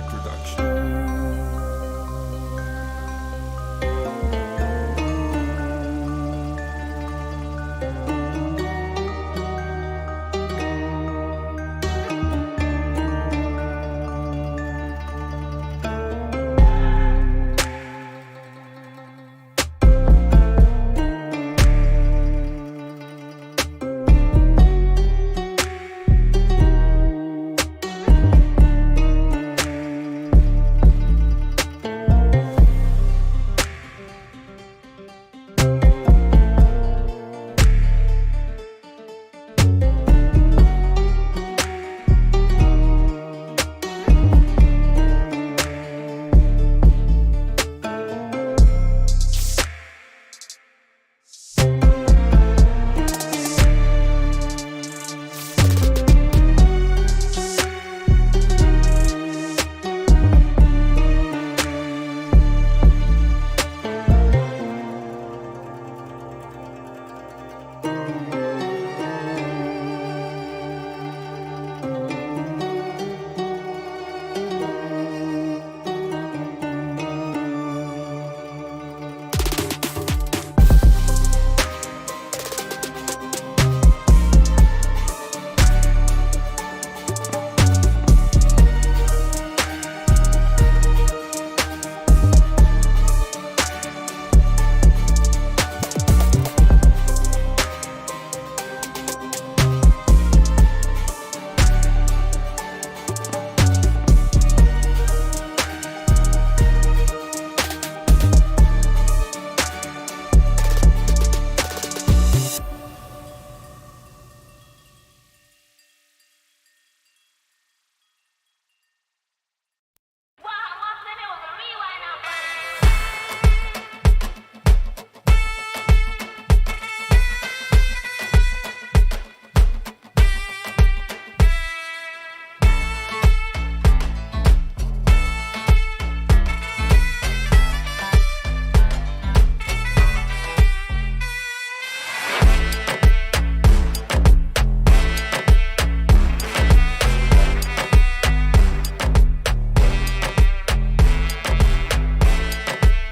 Music Production.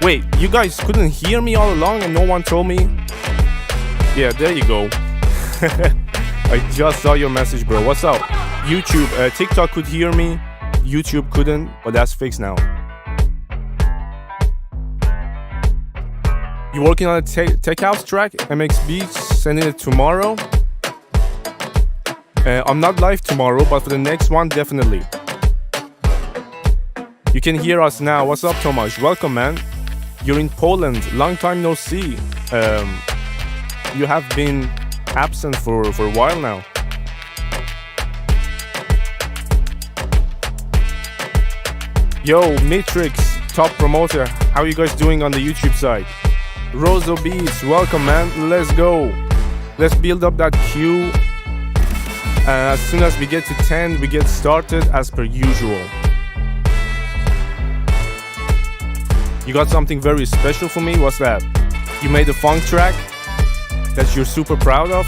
Wait, you guys couldn't hear me all along and no one told me? Yeah, there you go. I just saw your message, bro. What's up? YouTube, TikTok could hear me. YouTube couldn't, but that's fixed now. You working on a tech house track? MX Beats, sending it tomorrow. I'm not live tomorrow, but for the next one, definitely. You can hear us now. What's up, Tomasz? Welcome, man. You're in Poland. Long time no see. You have been absent for a while now. Yo, Matrix, top promoter. How you guys doing on the YouTube side? Roso Beats, welcome, man. Let's go. Let's build up that queue. As soon as we get to 10, we get started as per usual. You got something very special for me? What's that? You made a funk track that you're super proud of?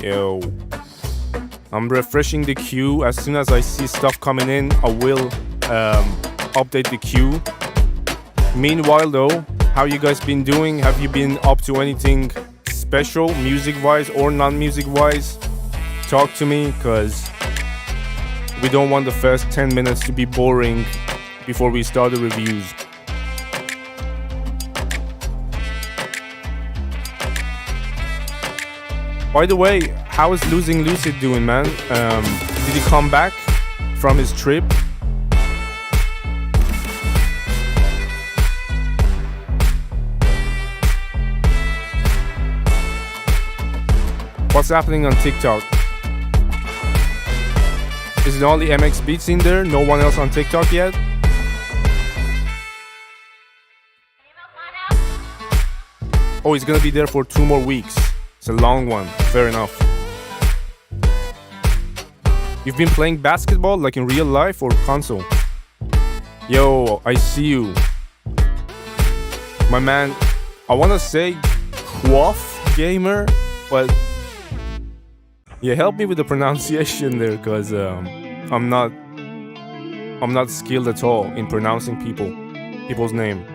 Yo. I'm refreshing the queue. As soon as I see stuff coming in, I will update the queue. Meanwhile though, how you guys been doing? Have you been up to anything special, music-wise or non-music-wise? Talk to me, cause we don't want the first 10 minutes to be boring before we start the reviews. By the way, how is Losing Lucid doing, man? Did he come back from his trip? What's happening on TikTok? Is it only MX Beats in there? No one else on TikTok yet? Oh, he's gonna be there for 2 more weeks. It's a long one. Fair enough. You've been playing basketball like in real life or console? Yo, I see you. My man, I wanna say quaff gamer, but yeah, help me with the pronunciation there, cause I'm not skilled at all in pronouncing people's name.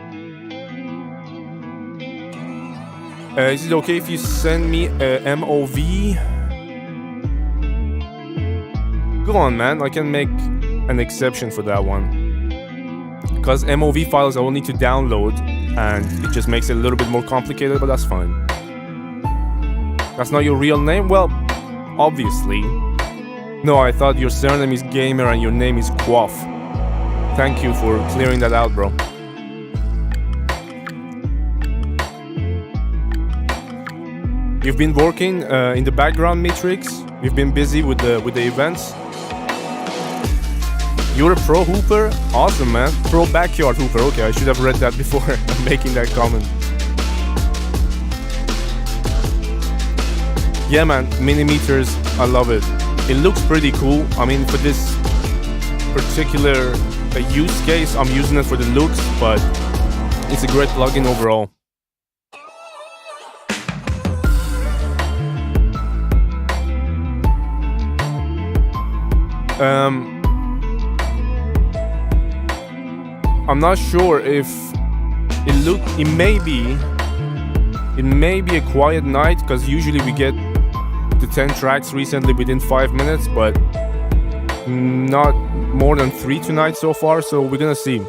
Is it okay if you send me a MOV? Go on, man. I can make an exception for that one. Because MOV files I will need to download, and it just makes it a little bit more complicated, but that's fine. That's not your real name? Well, obviously. No, I thought your surname is Gamer and your name is Quaff. Thank you for clearing that out, bro. You've been working in the background, Matrix. You've been busy with the events. You're a pro hooper? Awesome, man. Pro backyard hooper. Okay, I should have read that before making that comment. Yeah, man. Millimeters. I love it. It looks pretty cool. I mean, for this particular use case, I'm using it for the looks, but it's a great plugin overall. I'm not sure if it may be a quiet night, because usually we get the 10 tracks recently within 5 minutes, but not more than 3 tonight so far, so we're gonna see.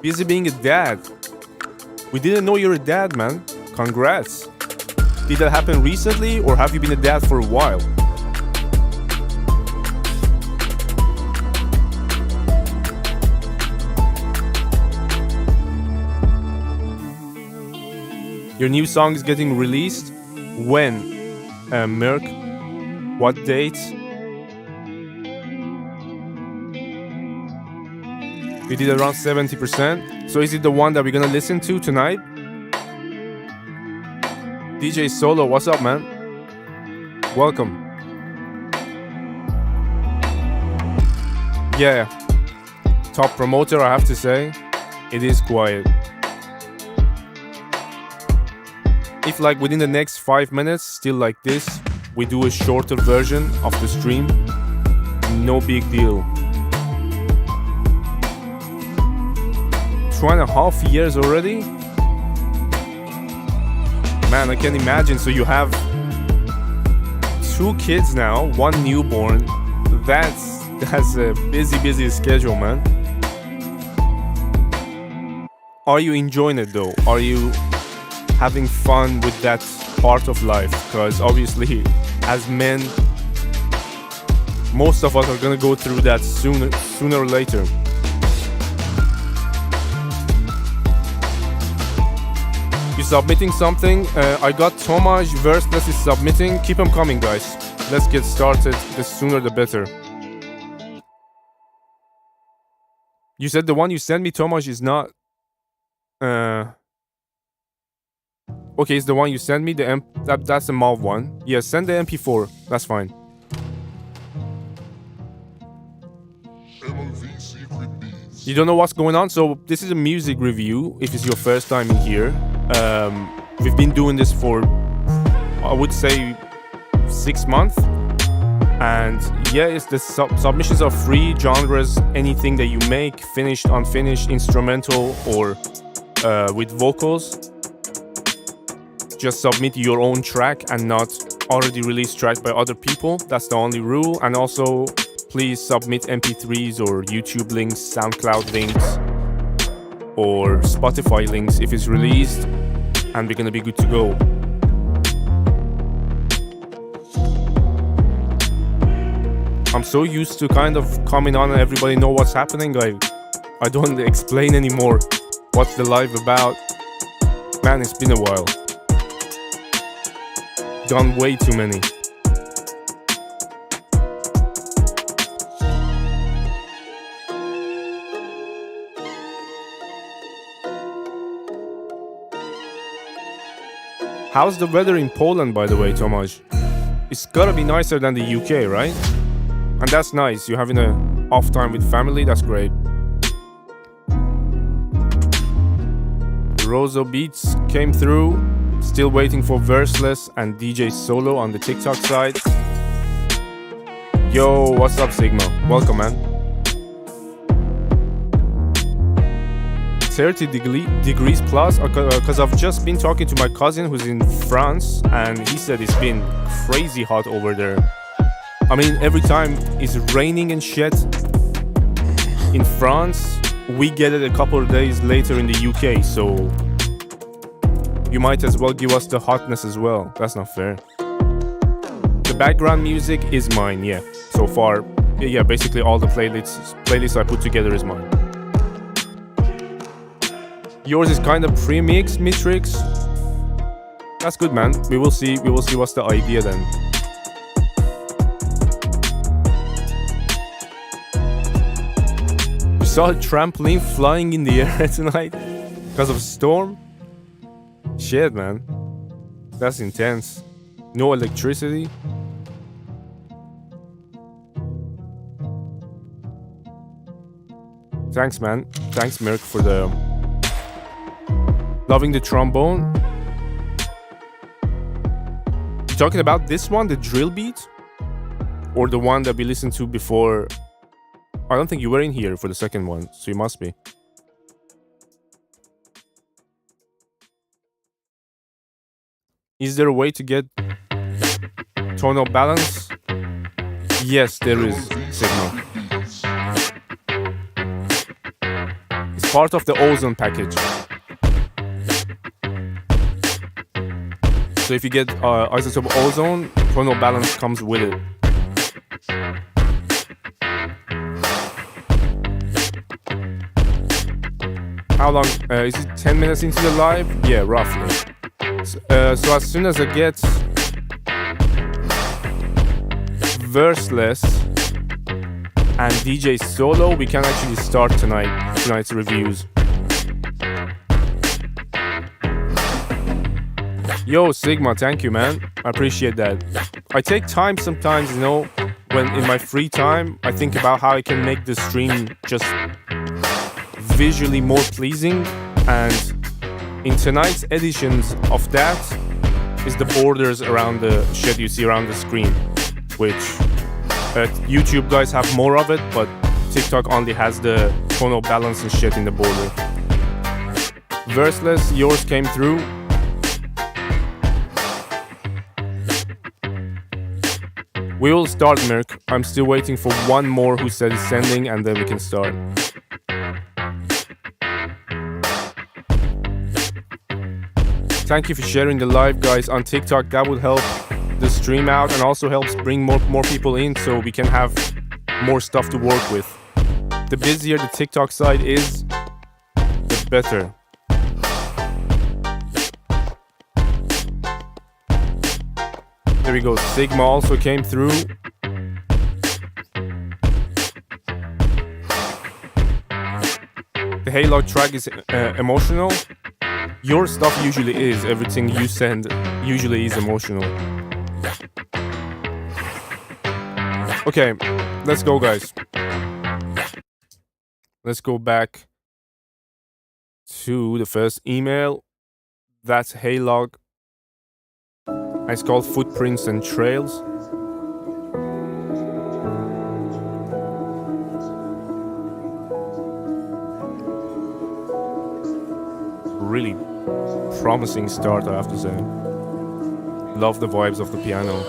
Busy being a dad. We didn't know you're a dad, man. Congrats. Did that happen recently, or have you been a dad for a while? Your new song is getting released? When? Merc? What date? We did around 70%. So is it the one that we're gonna listen to tonight? DJ Solo, what's up, man? Welcome. Yeah. Top promoter, I have to say. It is quiet. If like within the next 5 minutes, still like this, we do a shorter version of the stream, no big deal. 2.5 years already? Man, I can imagine. So you have 2 kids now, 1 newborn. That's a busy schedule, man. Are you enjoying it though? Are you having fun with that part of life? Because obviously, as men, most of us are gonna go through that sooner or later. You submitting something? I got Tomaj Verseless is submitting. Keep them coming, guys. Let's get started. The sooner the better. You said the one you sent me, Tomaj, is not... Okay, it's the one you sent me. That's the MOV one. Yeah, send the MP4. That's fine. You don't know what's going on? So this is a music review, if it's your first time in here. We've been doing this for, I would say, 6 months. And yeah, it's the submissions are free. Genres, anything that you make, finished, unfinished, instrumental, or with vocals. Just submit your own track and not already released track by other people. That's the only rule. And also, please submit MP3s or YouTube links, SoundCloud links, or Spotify links if it's released, and we're gonna be good to go. I'm so used to kind of coming on and everybody know what's happening. I don't explain anymore what's the live about. Man, it's been a while. Done way too many. How's the weather in Poland, by the way, Tomaj? It's gotta be nicer than the UK, right? And that's nice. You're having a off time with family. That's great. Rozo Beats came through. Still waiting for Verseless and DJ Solo on the TikTok side. Yo, what's up, Sigma? Welcome, man. 30 degrees plus, because I've just been talking to my cousin who's in France, and he said it's been crazy hot over there. I mean, every time it's raining and shit in France, we get it a couple of days later in the UK, so you might as well give us the hotness as well. That's not fair. The background music is mine, yeah. So far, yeah, basically all the playlists I put together is mine. Yours is kind of pre-mix, Mitrix. That's good, man. We will see what's the idea then. You saw a trampoline flying in the air tonight because of a storm? Shit, man. That's intense. No electricity. Thanks, man. Thanks, Merc, for the... Loving the trombone. You talking about this one, the drill beat? Or the one that we listened to before? I don't think you were in here for the second one, so you must be. Is there a way to get tonal balance? Yes, there is, Signal. It's part of the ozone package. So if you get isotope ozone, tonal balance comes with it. How long? Is it 10 minutes into the live? Yeah, roughly. So as soon as I get Verseless and DJ Solo, we can actually start tonight's reviews. Yo, Sigma, thank you, man. I appreciate that. I take time sometimes, you know, when in my free time, I think about how I can make the stream just visually more pleasing. And in tonight's editions of that is the borders around the shit you see around the screen, which YouTube guys have more of it, but TikTok only has the tonal balance and shit in the border. Verseless, yours came through. We will start, Merc. I'm still waiting for one more who said he's sending, and then we can start. Thank you for sharing the live, guys, on TikTok. That would help the stream out and also helps bring more people in so we can have more stuff to work with. The busier the TikTok side is, the better. There we go. Sigma also came through. The Halo track is emotional. Your stuff usually is. Everything you send usually is emotional. Okay, let's go, guys. Let's go back to the first email. That's Haylog. It's called Footprints and Trails. Really promising start, I have to say. Love the vibes of the piano.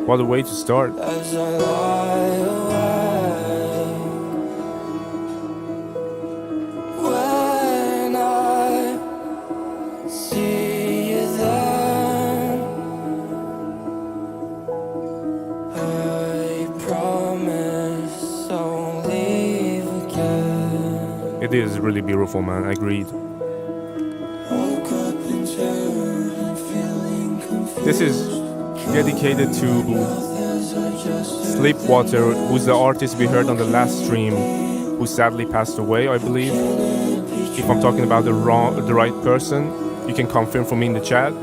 What a way to start. As I lie awake, when I see you then, I promise I won't leave again. It is really beautiful, man. I agreed. Woke up in June. This is dedicated to Sleepwater, who's the artist we heard on the last stream, who sadly passed away, I believe. If I'm talking about the right person, you can confirm for me in the chat.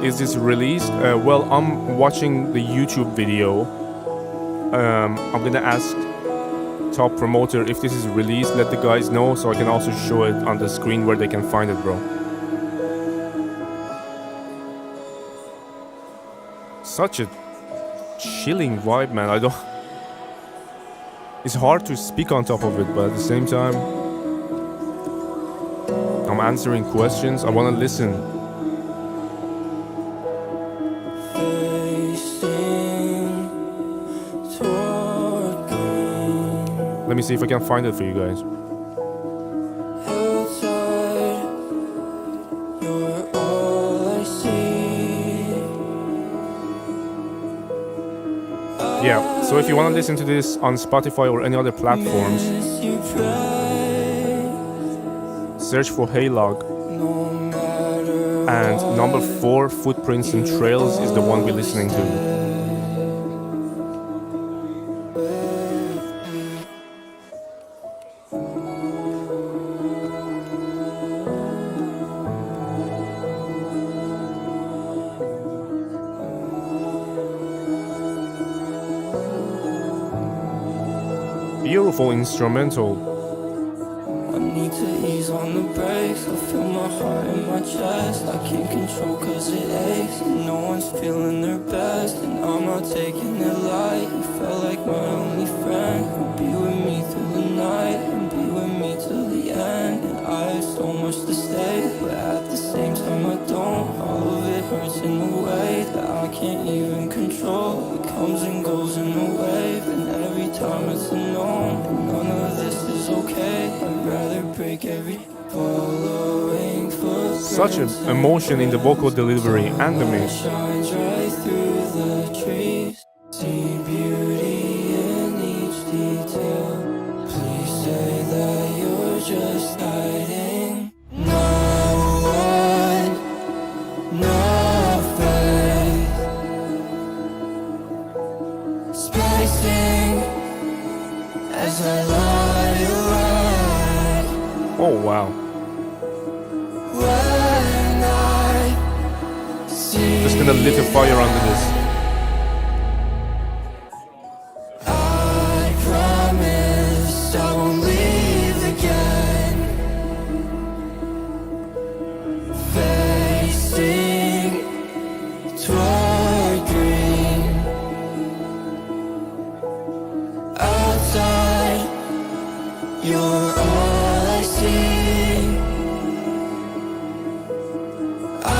Is this released? Well, I'm watching the YouTube video. I'm gonna ask top promoter if this is released. Let the guys know so I can also show it on the screen where they can find it, bro. Such a chilling vibe, man. It's hard to speak on top of it, but at the same time, I'm answering questions. I wanna listen. Let me see if I can find it for you guys. Yeah, so if you want to listen to this on Spotify or any other platforms, search for Haylog. And number 4, Footprints and Trails, is the one we're listening to. Beautiful instrumental. I need to ease on the brakes. I feel my heart in my chest. I can't control cause it aches. And no one's feeling their best. And I'm not taking it light. You felt like my only friend. Who'd be with me through the night and be with me till the end. And I have so much to say, but at the same time I don't. All of it hurts in a way that I can't even control. It comes and goes in a wave, and every time it's a no. And none of this is okay. I'd rather break every following footprint. Such an emotion in the vocal delivery and the mix. Shines right through the trees. See beauty in each detail. Please say that you're just hiding. No one, no faith. Spacing as I lie awake. Oh wow. When I see Just gonna lit a fire under this. I promise I won't leave again. Facing toward green. Outside, you're all I see. I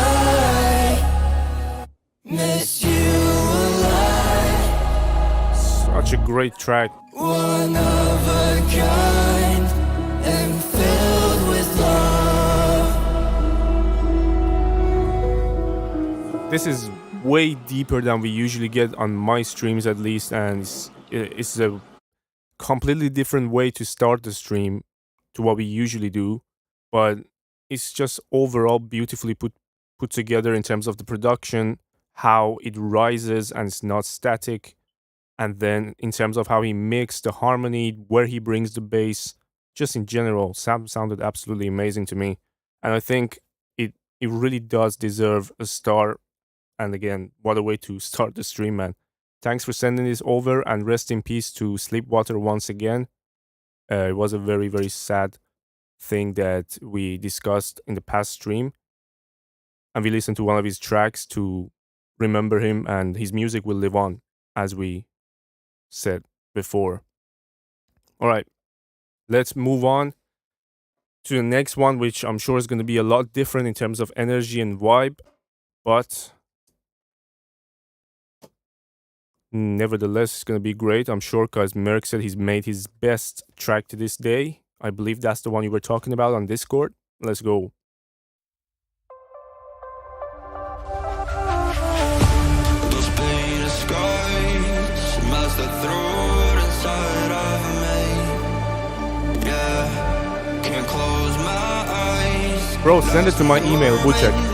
miss you alive. Such a great track. One of a kind and filled with love. This is way deeper than we usually get on my streams, at least, and it's a completely different way to start the stream to what we usually do, but it's just overall beautifully put together in terms of the production, how it rises and it's not static, and then in terms of how he mixed the harmony, where he brings the bass, just in general, sounded absolutely amazing to me, and I think it really does deserve a star. And again, what a way to start the stream, man. Thanks for sending this over, and rest in peace to Sleepwater once again. It was a very, very sad thing that we discussed in the past stream. And we listened to one of his tracks to remember him, and his music will live on, as we said before. All right, let's move on to the next one, which I'm sure is going to be a lot different in terms of energy and vibe, but nevertheless, it's going to be great, I'm sure, because Merck said he's made his best track to this day. I believe that's the one you were talking about on Discord. Let's go. Those painted skies smells the throat inside of me. Yeah, can't close my eyes. Bro, send it to my email, Webcam.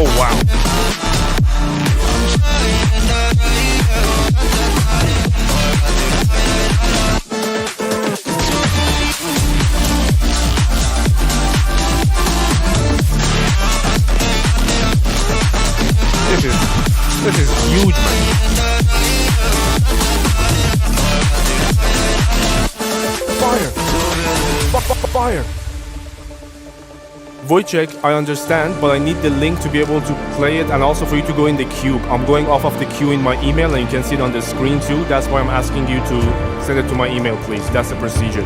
Oh wow. This is huge, man. Fire! Fire! Wojciech, I understand, but I need the link to be able to play it and also for you to go in the queue. I'm going off of the queue in my email and you can see it on the screen too. That's why I'm asking you to send it to my email, please. That's the procedure.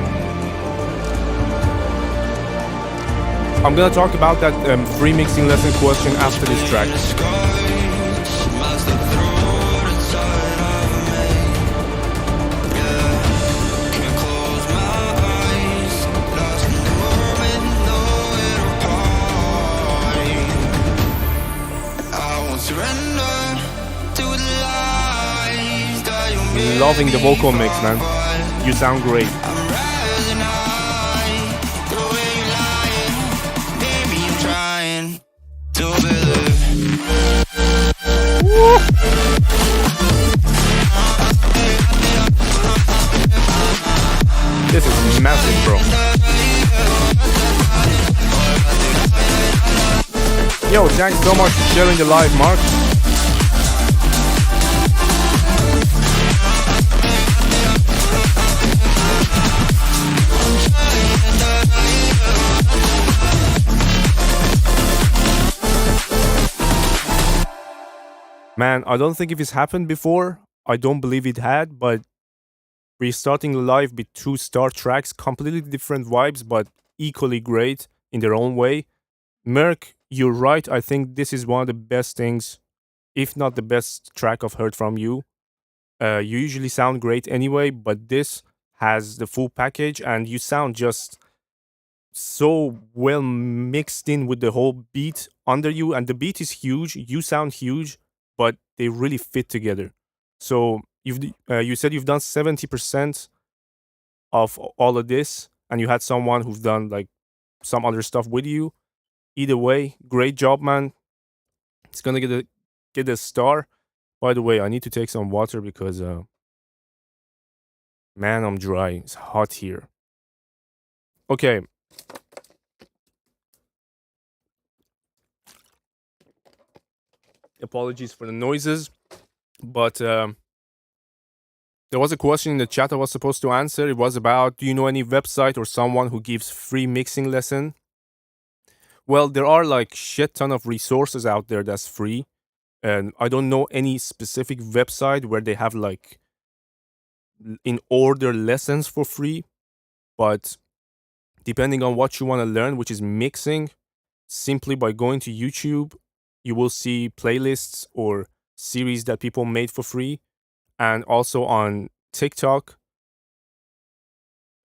I'm gonna talk about that free mixing lesson question after this track. Loving the vocal mix, man. You sound great. Woo. This is massive, bro. Yo, thanks so much for sharing the live, Mark. Man, I don't think if it's happened before. I don't believe it had, but we're starting live with 2 star tracks, completely different vibes, but equally great in their own way. Merc, you're right. I think this is one of the best things, if not the best track I've heard from you. You usually sound great anyway, but this has the full package and you sound just so well mixed in with the whole beat under you. And the beat is huge. You sound huge, but they really fit together. So you said you've done 70% of all of this, and you had someone who's done like some other stuff with you. Either way, great job, man. It's gonna get a star. By the way, I need to take some water because man, I'm dry. It's hot here. Okay. Apologies for the noises, but there was a question in the chat I was supposed to answer. It was about, do you know any website or someone who gives free mixing lesson? Well, there are like shit ton of resources out there that's free, and I don't know any specific website where they have like in order lessons for free, but depending on what you want to learn, which is mixing, simply by going to YouTube, you will see playlists or series that people made for free. And also on TikTok,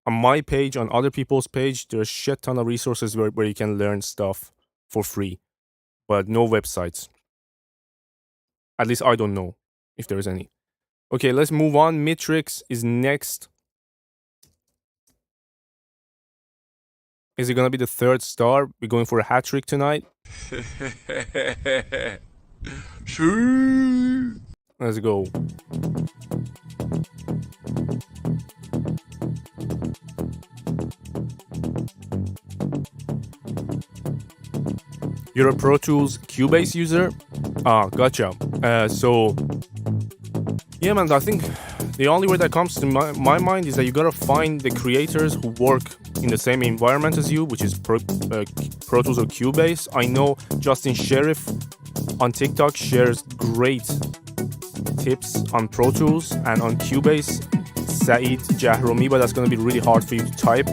on my page, on other people's page, there's a shit ton of resources where you can learn stuff for free, but no websites. At least I don't know if there's any. Okay, let's move on. Mitrix is next. Is it gonna be the 3rd star? We're going for a hat trick tonight. Sure. Let's go. You're a Pro Tools Cubase user? Ah, gotcha. So, yeah, man, I think the only way that comes to my mind is that you gotta find the creators who work in the same environment as you, which is Pro Tools or Cubase. I know Justin Sheriff on TikTok shares great tips on Pro Tools, and on Cubase, Saeed Jahromi, but that's going to be really hard for you to type.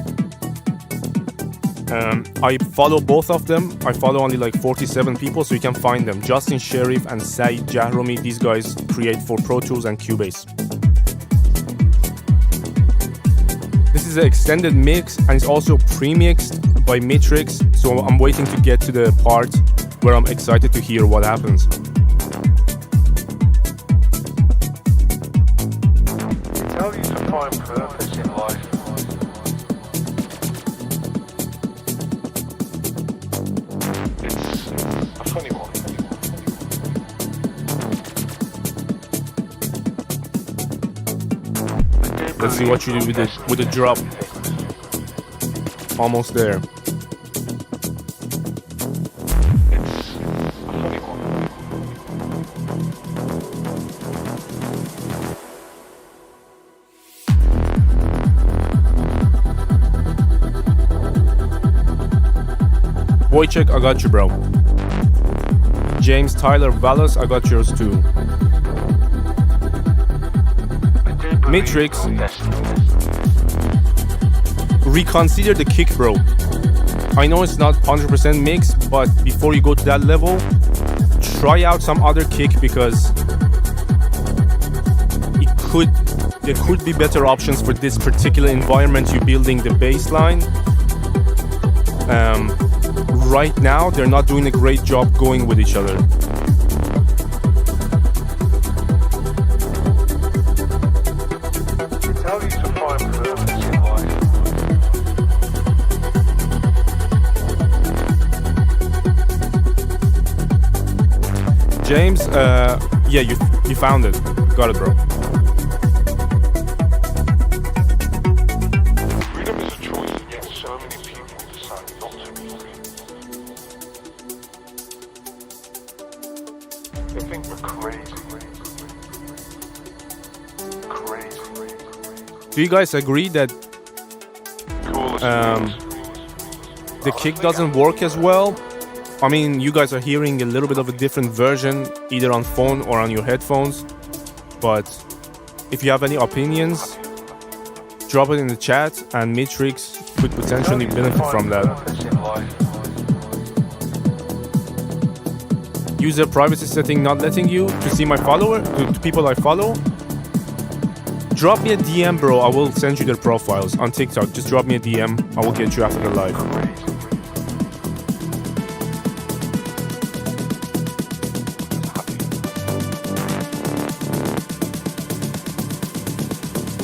I follow both of them. I follow only like 47 people, so you can find them. Justin Sherif and Saeed Jahromi, these guys create for Pro Tools and Cubase. This is an extended mix, and it's also pre-mixed by Matrix, so I'm waiting to get to the part where I'm excited to hear what happens. Tell you to find purpose in life. It's a funny one. Let's see what you do with the drop. Almost there. Wojciech, I got you, bro. James Tyler Vallis, I got yours too. Matrix, reconsider the kick, bro. I know it's not 100% mixed, but before you go to that level, try out some other kick, because there could be better options for this particular environment you're building the bass line. Right now, they're not doing a great job going with each other. Tell you to find purpose in life. James, yeah, you found it. Got it, bro. Freedom is a choice, and yet so many people decide not to be free. They think we're crazy. Do you guys agree that the kick doesn't work as well? I mean, you guys are hearing a little bit of a different version, either on phone or on your headphones. But if you have any opinions, drop it in the chat, and Matrix could potentially benefit from that. User privacy setting not letting you to see my follower, to people I follow. Drop me a DM, bro. I will send you their profiles on TikTok. Just drop me a DM. I will get you after the live.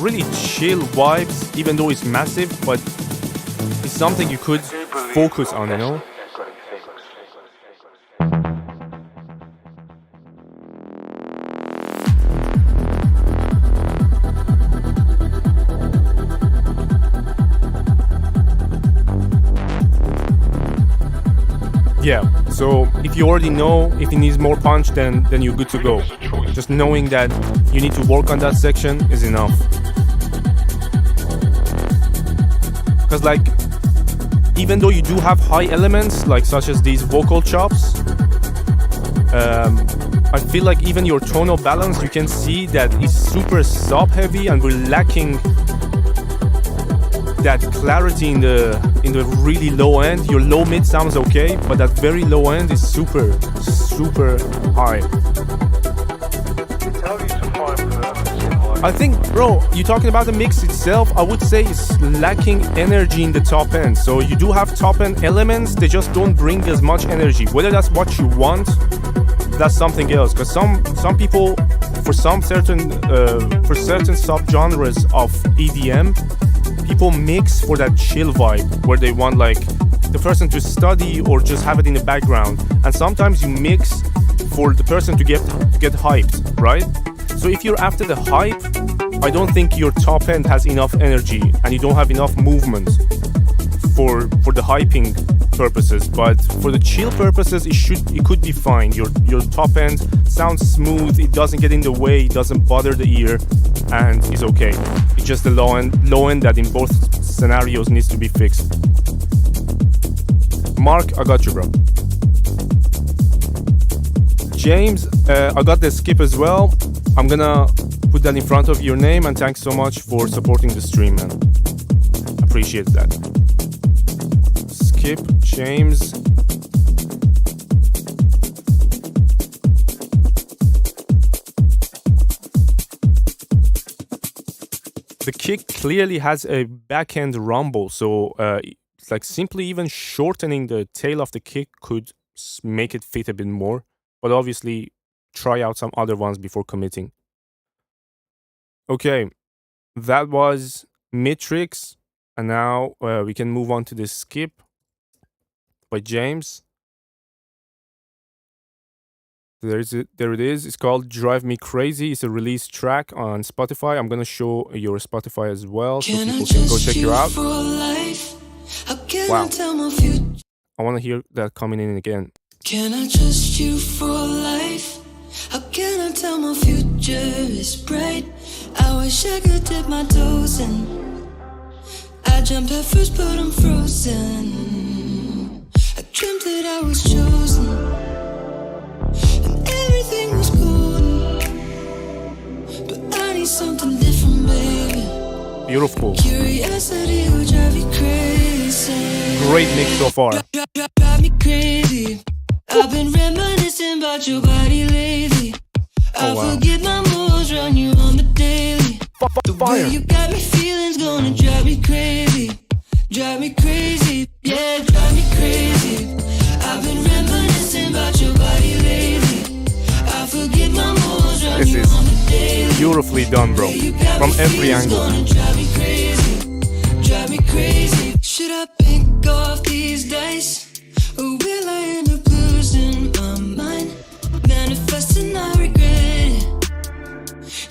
Really chill vibes, even though it's massive, but it's something you could focus on, you know? Yeah, so if you already know if it needs more punch, then you're good to go. Just knowing that you need to work on that section is enough. Because like, even though you do have high elements, like such as these vocal chops, I feel like even your tonal balance, you can see that it's super sub heavy, and we're lacking that clarity in the really low end. Your low mid sounds okay, but that very low end is super high. I think, bro, you're talking about the mix itself. I would say it's lacking energy in the top end. So you do have top end elements, they just don't bring as much energy. Whether that's what you want, that's something else. Because some people, for certain subgenres of EDM, people mix for that chill vibe, where they want like the person to study or just have it in the background. And sometimes you mix for the person to get hyped, right? So if you're after the hype, I don't think your top end has enough energy, and you don't have enough movement for the hyping purposes. But for the chill purposes, it could be fine. Your top end sounds smooth, it doesn't get in the way, it doesn't bother the ear, and it's okay. It's just the low end that in both scenarios needs to be fixed. Mark, I got you, bro. James, I got the skip as well. I'm gonna put that in front of your name, and thanks so much for supporting the stream, man. Appreciate that. Skip, James. The kick clearly has a backhand rumble, so it's like simply even shortening the tail of the kick could make it fit a bit more. But obviously, try out some other ones before committing. Okay, that was Matrix, and now we can move on to the skip by James. There it is. It's called Drive Me Crazy. It's a release track on Spotify. I'm gonna show your Spotify as well, so people can go check you out. Wow. I want to hear that coming in again. Can I trust you for life? How can I tell my future is bright? I wish I could dip my toes in. I jumped at first but I'm frozen. I dreamt that I was chosen, and everything was golden. But I need something different, baby. Beautiful. Curiosity will drive you crazy. Great mix so far. Drive me crazy. I've been reminiscing about your body lately. I forget my moods, run you on the daily. The way you got me feelings gonna drive me crazy. Drive me crazy, yeah, drive me crazy. I've been reminiscing about your body lately. I forget my moods, run you on the daily. Beautifully done, bro. From every angle. Drive me crazy, drive me crazy. Should I pick off these dice? Or will I end up losing my mind? Manifesting, I regret it.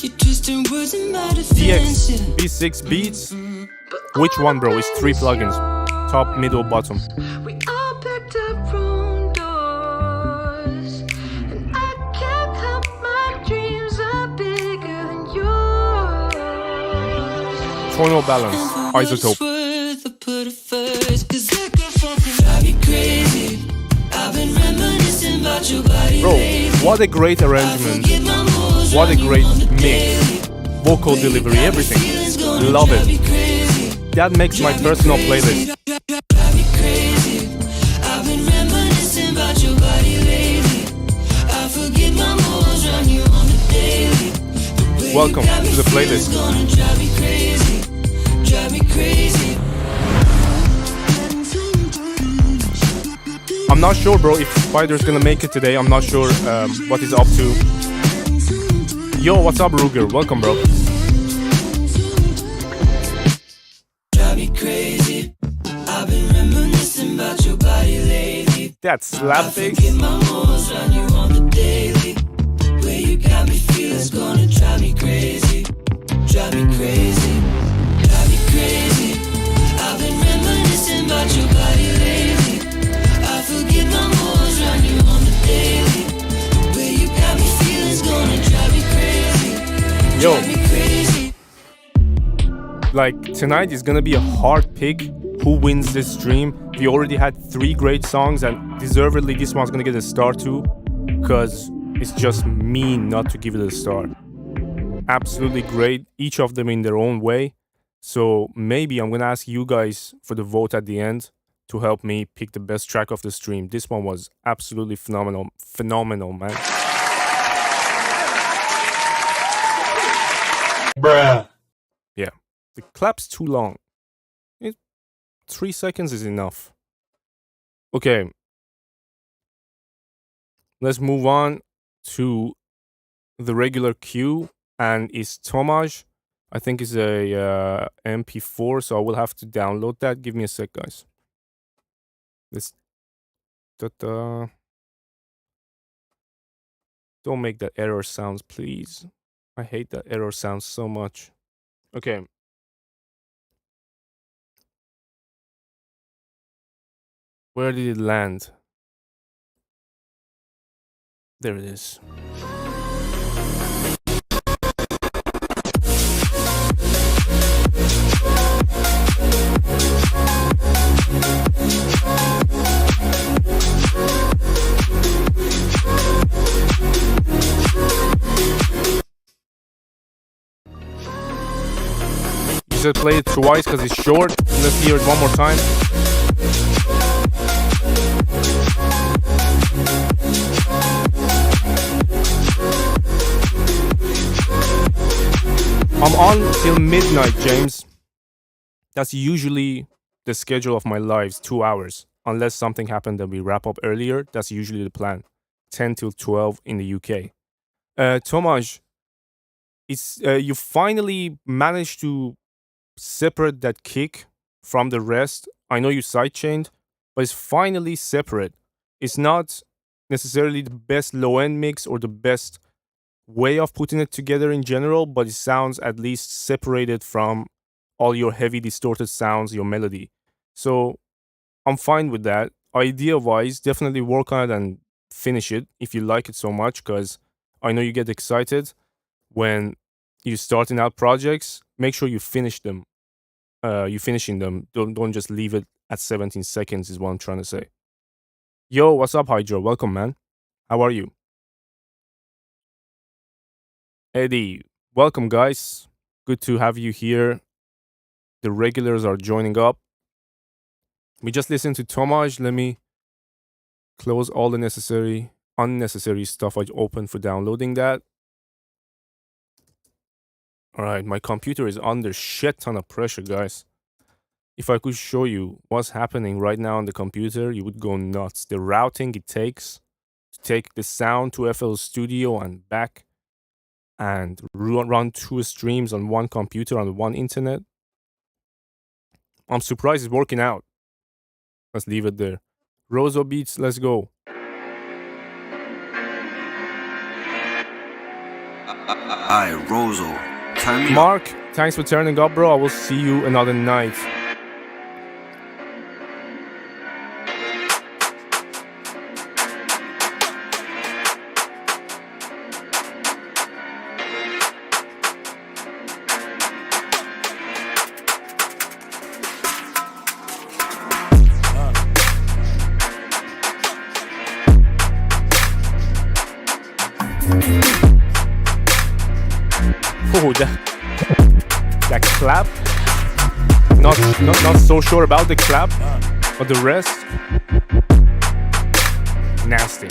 You're twisting words in my defense. DX B6 beats. Which one, bro? It's 3 plugins. Top, middle, bottom. We all picked up wrong doors, and I can't help my dreams are bigger than yours. Tonal balance. Isotope. Bro, what a great arrangement. What a great mix. Vocal delivery, everything. Love it. That makes my personal playlist. Welcome to the playlist. I'm not sure, bro, if Spider's gonna make it today. I'm not sure what he's up to. Yo, what's up, Ruger? Welcome, bro. That slap bass. Yo, like tonight is gonna be a hard pick. Who wins this stream? We already had 3 great songs, and deservedly this one's gonna get a star too, because it's just mean not to give it a star. Absolutely great, each of them in their own way. So maybe I'm gonna ask you guys for the vote at the end to help me pick the best track of the stream. This one was absolutely phenomenal, man. Bruh. Yeah, the clap's too long. 3 seconds is enough. Okay. Let's move on to the regular queue, and it's Tomaj. I think it's a MP4, so I will have to download that. Give me a sec, guys. Let's... Don't make that error sounds, please. I hate that error sounds so much. Okay. Where did it land? There it is. just play it twice because it's short. Let's hear it one more time. I'm on till midnight, James. That's usually the schedule of my lives, 2 hours. Unless something happened that we wrap up earlier, that's usually the plan. 10 till 12 in the UK. Tomaj, it's you finally managed to separate that kick from the rest. I know you sidechained, but it's finally separate. It's not necessarily the best low end mix or the best way of putting it together in general, but it sounds at least separated from all your heavy distorted sounds, your melody. So I'm fine with that. Idea wise, definitely work on it and finish it if you like it so much, because I know you get excited when you're starting out projects. Make sure you finish them. You finishing them. Don't just leave it at 17 seconds is what I'm trying to say. Yo, what's up, Hydra? Welcome, man. How are you? Eddie, welcome, guys. Good to have you here. The regulars are joining up. We just listened to Tomaj. Let me close all the unnecessary stuff I opened for downloading that. All right, my computer is under shit ton of pressure, guys. If I could show you what's happening right now on the computer, you would go nuts. The routing it takes to take the sound to FL Studio and back and run 2 streams on one computer on one internet. I'm surprised it's working out. Let's leave it there. Roso Beats, let's go. Hi, Roso. Mark, thanks for turning up, bro. I will see you another night. Oh, that clap. Not so sure about the clap, but the rest, nasty.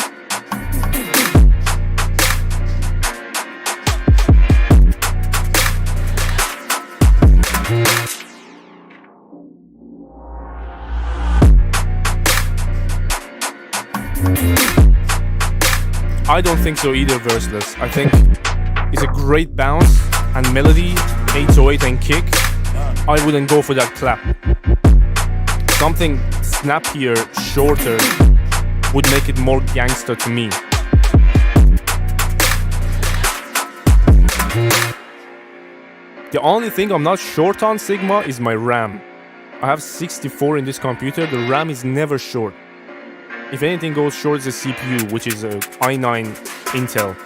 I don't think so either, Verseless. I think it's a great bounce and melody, 808 and kick. I wouldn't go for that clap. Something snappier, shorter would make it more gangster to me. The only thing I'm not short on, Sigma, is my RAM. I have 64 in this computer. The RAM is never short. If anything goes short, it's the CPU, which is a i9 Intel.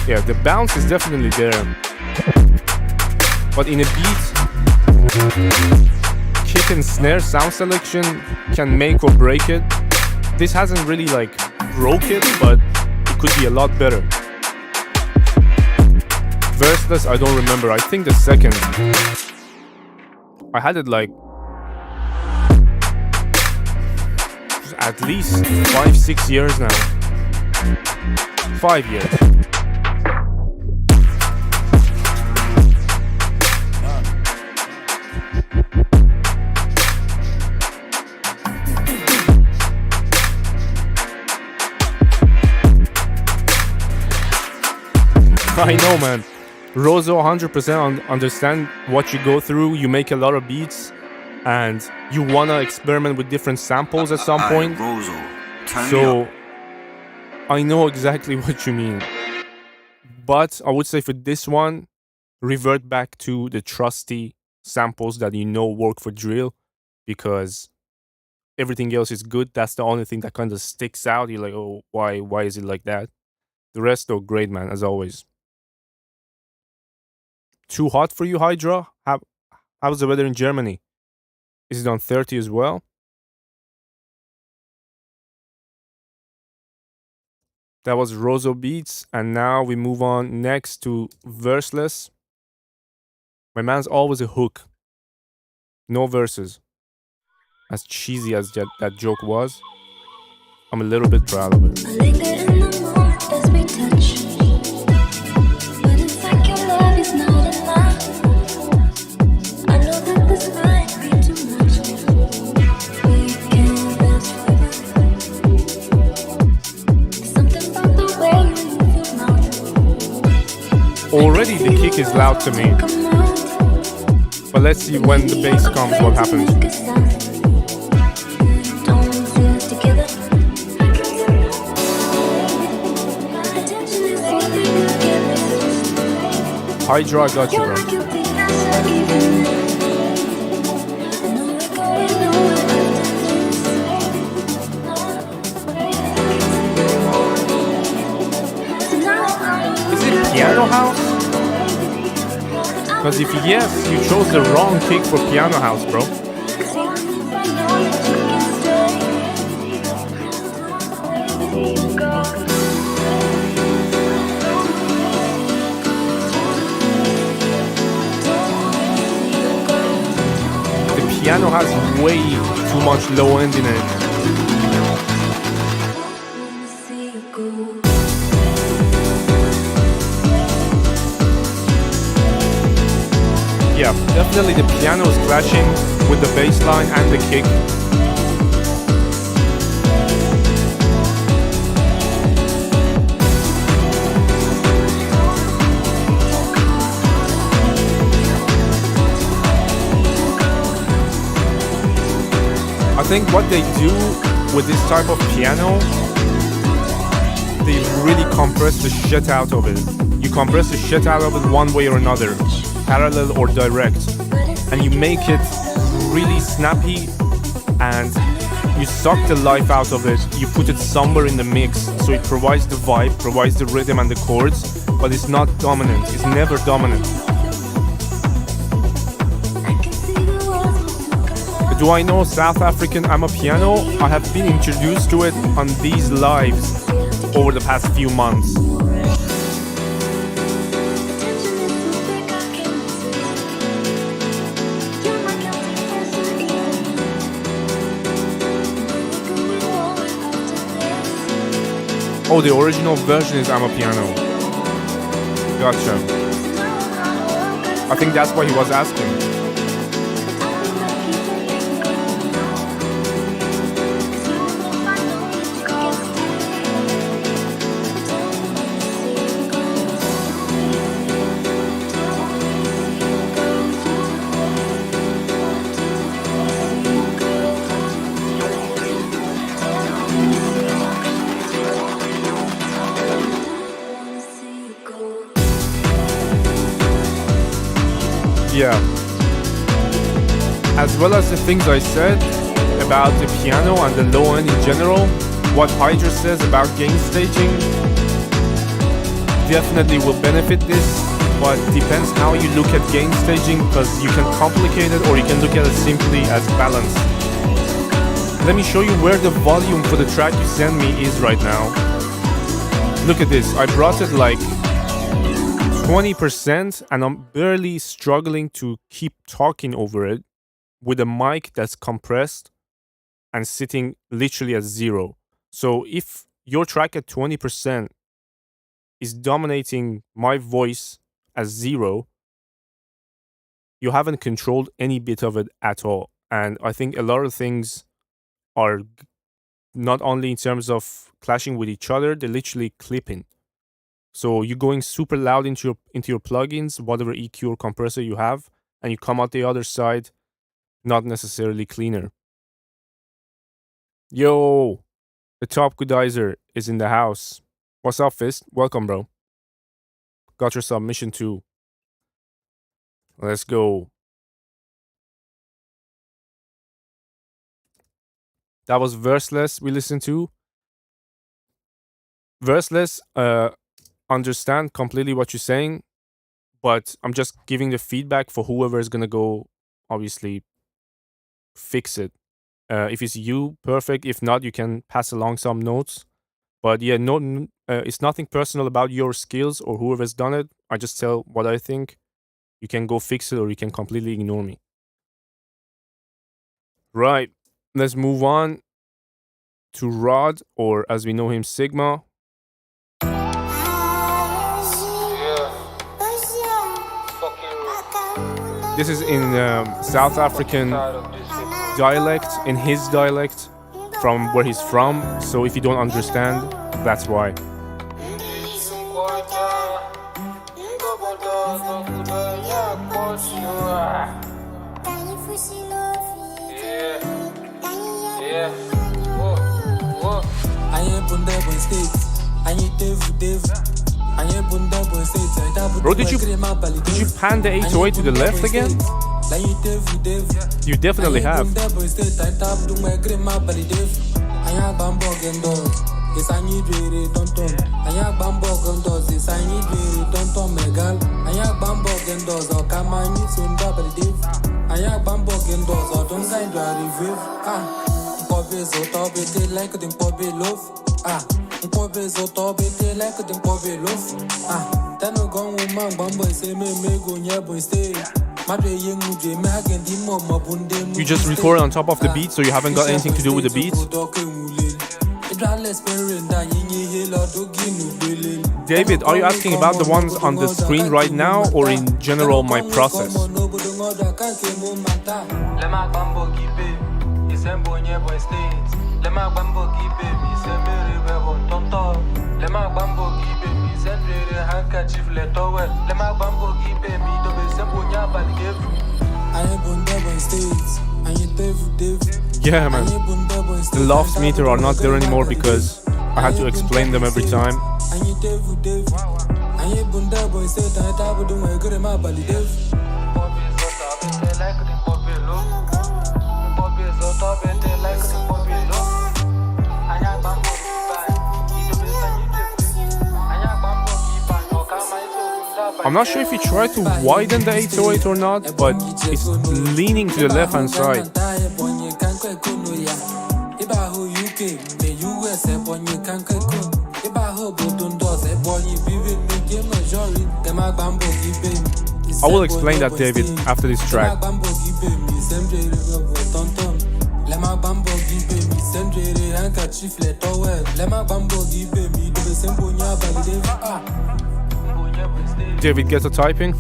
Yeah, the bounce is definitely there. But in a beat, kick and snare sound selection can make or break it. This hasn't really broke it, but it could be a lot better. Verseless, I don't remember. I think the second. I had it at least 5-6 years now. 5 years. I know, man. Roso 100% understand what you go through. You make a lot of beats and you wanna experiment with different samples at some point. So I know exactly what you mean. But I would say for this one, revert back to the trusty samples that you know work for drill, because everything else is good. That's the only thing that kind of sticks out. You're like, oh, why is it like that? The rest, though, great, man, as always. Too hot for you, Hydra? How's the weather in Germany? Is it on 30 as well? That was Rozo Beats, and now we move on next to Verseless. My man's always a hook. No verses. As cheesy as that joke was, I'm a little bit proud of it. I linger in the moment as we touch. But in fact your love is not enough. I know that this might be too much. We can't dance forever. Something about the way you move your mouth. Already the kick is loud to me. But let's see when the bass comes what happens. Hydra, I got you, bro. Is it Piano House? Because if yes, you chose the wrong kick for Piano House, bro. The piano has way too much low end in it. Yeah, definitely the piano is clashing with the bass line and the kick. I think what they do with this type of piano, they really compress the shit out of it. You compress the shit out of it one way or another, parallel or direct, and you make it really snappy and you suck the life out of it. You put it somewhere in the mix so it provides the vibe, provides the rhythm and the chords, but it's not dominant. It's never dominant. Do I know South African Amapiano? I have been introduced to it on these lives over the past few months. Oh, the original version is Amapiano. Gotcha. I think that's what he was asking. Yeah. As well as the things I said about the piano and the low end in general, what Hydra says about gain staging definitely will benefit this, but depends how you look at gain staging, because you can complicate it or you can look at it simply as balance. Let me show you where the volume for the track you send me is right now. Look at this, I brought it like 20% and I'm barely struggling to keep talking over it with a mic that's compressed and sitting literally at 0. So if your track at 20% is dominating my voice as 0, you haven't controlled any bit of it at all. And I think a lot of things are not only in terms of clashing with each other, they're literally clipping. So you're going super loud into your plugins, whatever EQ or compressor you have, and you come out the other side, not necessarily cleaner. Yo, the Top Goodizer is in the house. What's up, Fist? Welcome, bro. Got your submission too. Let's go. That was Verseless we listened to. Verseless, understand completely what you're saying, but I'm just giving the feedback for whoever is gonna go, obviously, fix it. If it's you, perfect. If not, you can pass along some notes. But yeah, it's nothing personal about your skills or whoever's done it. I just tell what I think. You can go fix it or you can completely ignore me. Right. Let's move on to Rod, or as we know him, Sigma. This is in South African dialect, in his dialect, from where he's from. So if you don't understand, that's why. Bro, did you pan the 808 to the left again? You definitely have. You just record on top of the beat, so you haven't got anything to do with the beat? David, are you asking about the ones on the screen right now, or in general my process? Yeah, man. The laughs meter are not there anymore because I had to explain them every time. I'm not sure if you try to widen the 808 or not, but it's leaning to the left hand side. I will explain that, David, after this track. David, get to typing.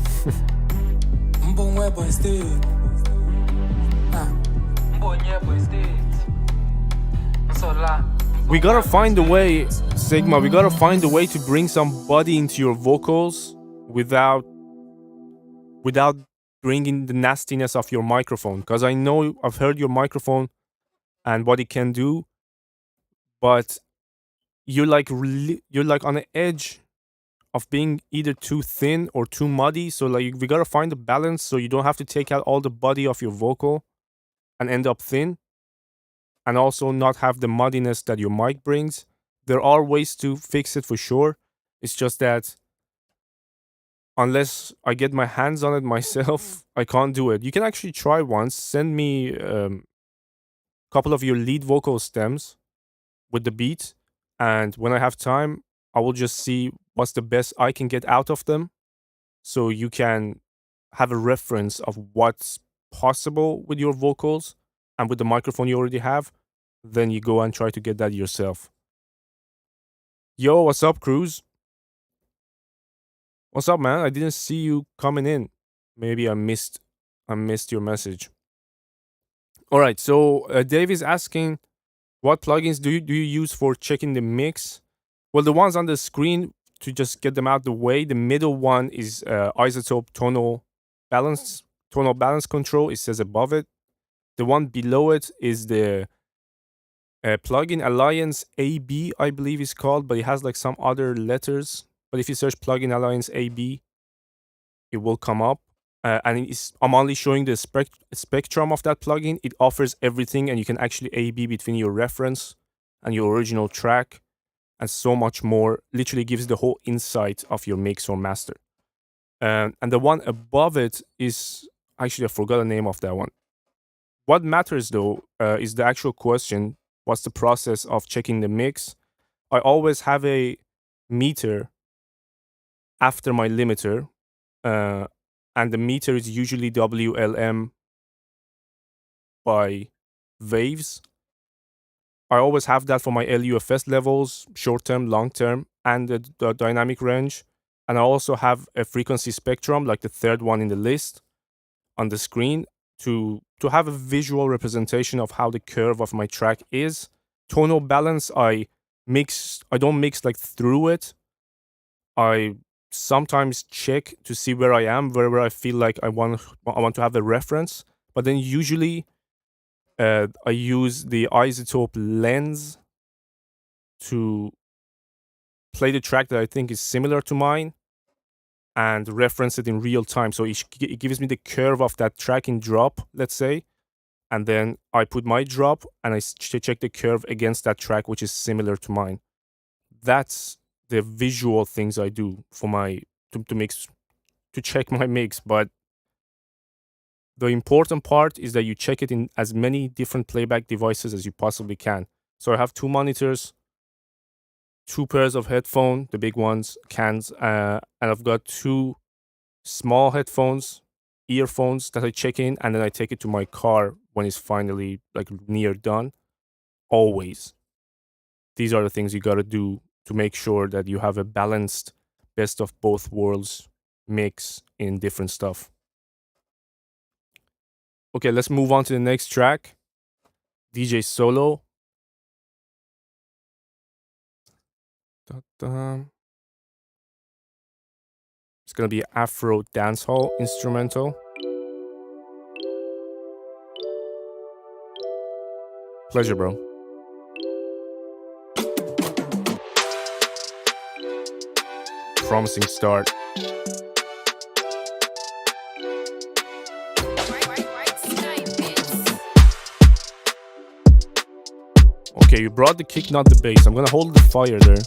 We gotta find a way, Sigma, we gotta find a way to bring some body into your vocals without bringing the nastiness of your microphone. Because I know I've heard your microphone and what it can do, but you're like on the edge of being either too thin or too muddy. So like we gotta find a balance so you don't have to take out all the body of your vocal and end up thin, and also not have the muddiness that your mic brings. There are ways to fix it for sure. It's just that unless I get my hands on it myself, I can't do it. You can actually try once. Send me a couple of your lead vocal stems with the beat, and when I have time, I will just see what's the best I can get out of them, so you can have a reference of what's possible with your vocals and with the microphone you already have. Then you go and try to get that yourself. Yo, what's up, Cruz? What's up, man? I didn't see you coming in. Maybe I missed your message. All right, so Dave is asking, what plugins do you use for checking the mix? Well, the ones on the screen, to just get them out the way, the middle one is Isotope tonal balance control. It says above it. The one below it is the Plugin Alliance AB, I believe it's called, but it has like some other letters. But if you search Plugin Alliance AB, it will come up. And I'm only showing the spectrum of that plugin. It offers everything, and you can actually A/B between your reference and your original track, and so much more. Literally gives the whole insight of your mix or master. And the one above it is, actually I forgot the name of that one. What matters though is the actual question: what's the process of checking the mix? I always have a meter after my limiter, uh, and the meter is usually WLM by waves. I always have that for my LUFS levels, short term, long term, and the dynamic range. And I also have a frequency spectrum, like the third one in the list, on the screen to have a visual representation of how the curve of my track is. Tonal balance, I don't mix like through it. I sometimes check to see where I am, wherever I feel like I want to have a reference. But then usually I use the isotope lens to play the track that I think is similar to mine and reference it in real time. So it gives me the curve of that track in drop, let's say, and then I put my drop and I check the curve against that track, which is similar to mine. That's the visual things I do for my to mix, to check my mix. But the important part is that you check it in as many different playback devices as you possibly can. So I have 2 monitors, 2 pairs of headphones, the big ones, cans, and I've got 2 small headphones, earphones that I check in, and then I take it to my car when it's finally like near done. Always. These are the things you gotta do to make sure that you have a balanced best of both worlds mix in different stuff. Okay, let's move on to the next track. DJ Solo. Da-da. It's gonna be Afro dancehall instrumental. Pleasure, bro. Promising start. Okay, you brought the kick, not the bass. I'm gonna hold the fire there,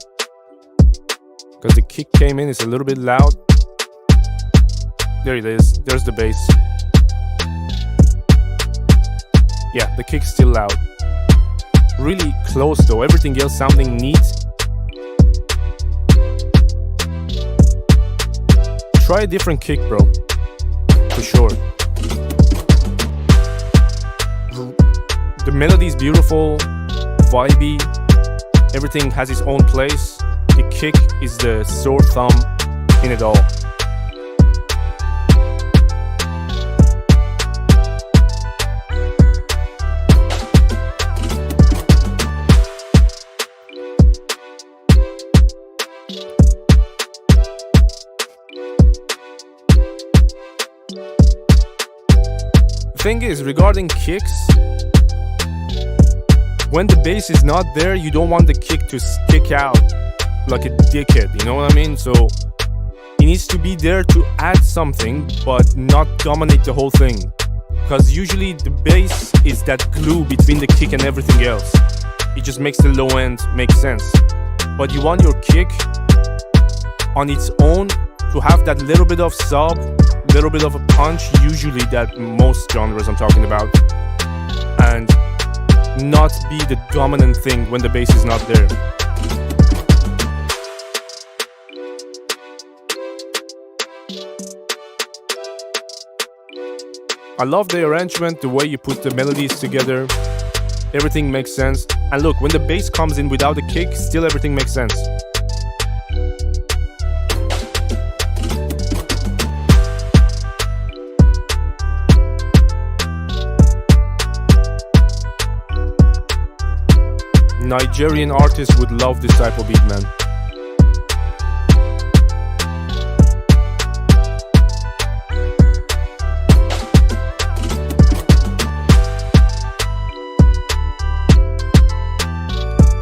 because the kick came in, it's a little bit loud. There it is, there's the bass. Yeah, the kick's still loud. Really close though, everything else sounding neat. Try a different kick, bro. For sure. The melody is beautiful, vibey. Everything has its own place. The kick is the sore thumb in it all. The thing is, regarding kicks, when the bass is not there, you don't want the kick to stick out like a dickhead, you know what I mean? So it needs to be there to add something, but not dominate the whole thing. Because usually the bass is that glue between the kick and everything else. It just makes the low end make sense. But you want your kick on its own to have that little bit of sub, little bit of a punch, usually that most genres I'm talking about, and not be the dominant thing when the bass is not there. I love the arrangement, the way you put the melodies together. Everything makes sense. And look, when the bass comes in without a kick, still everything makes sense. Nigerian artists would love this type of beat, man.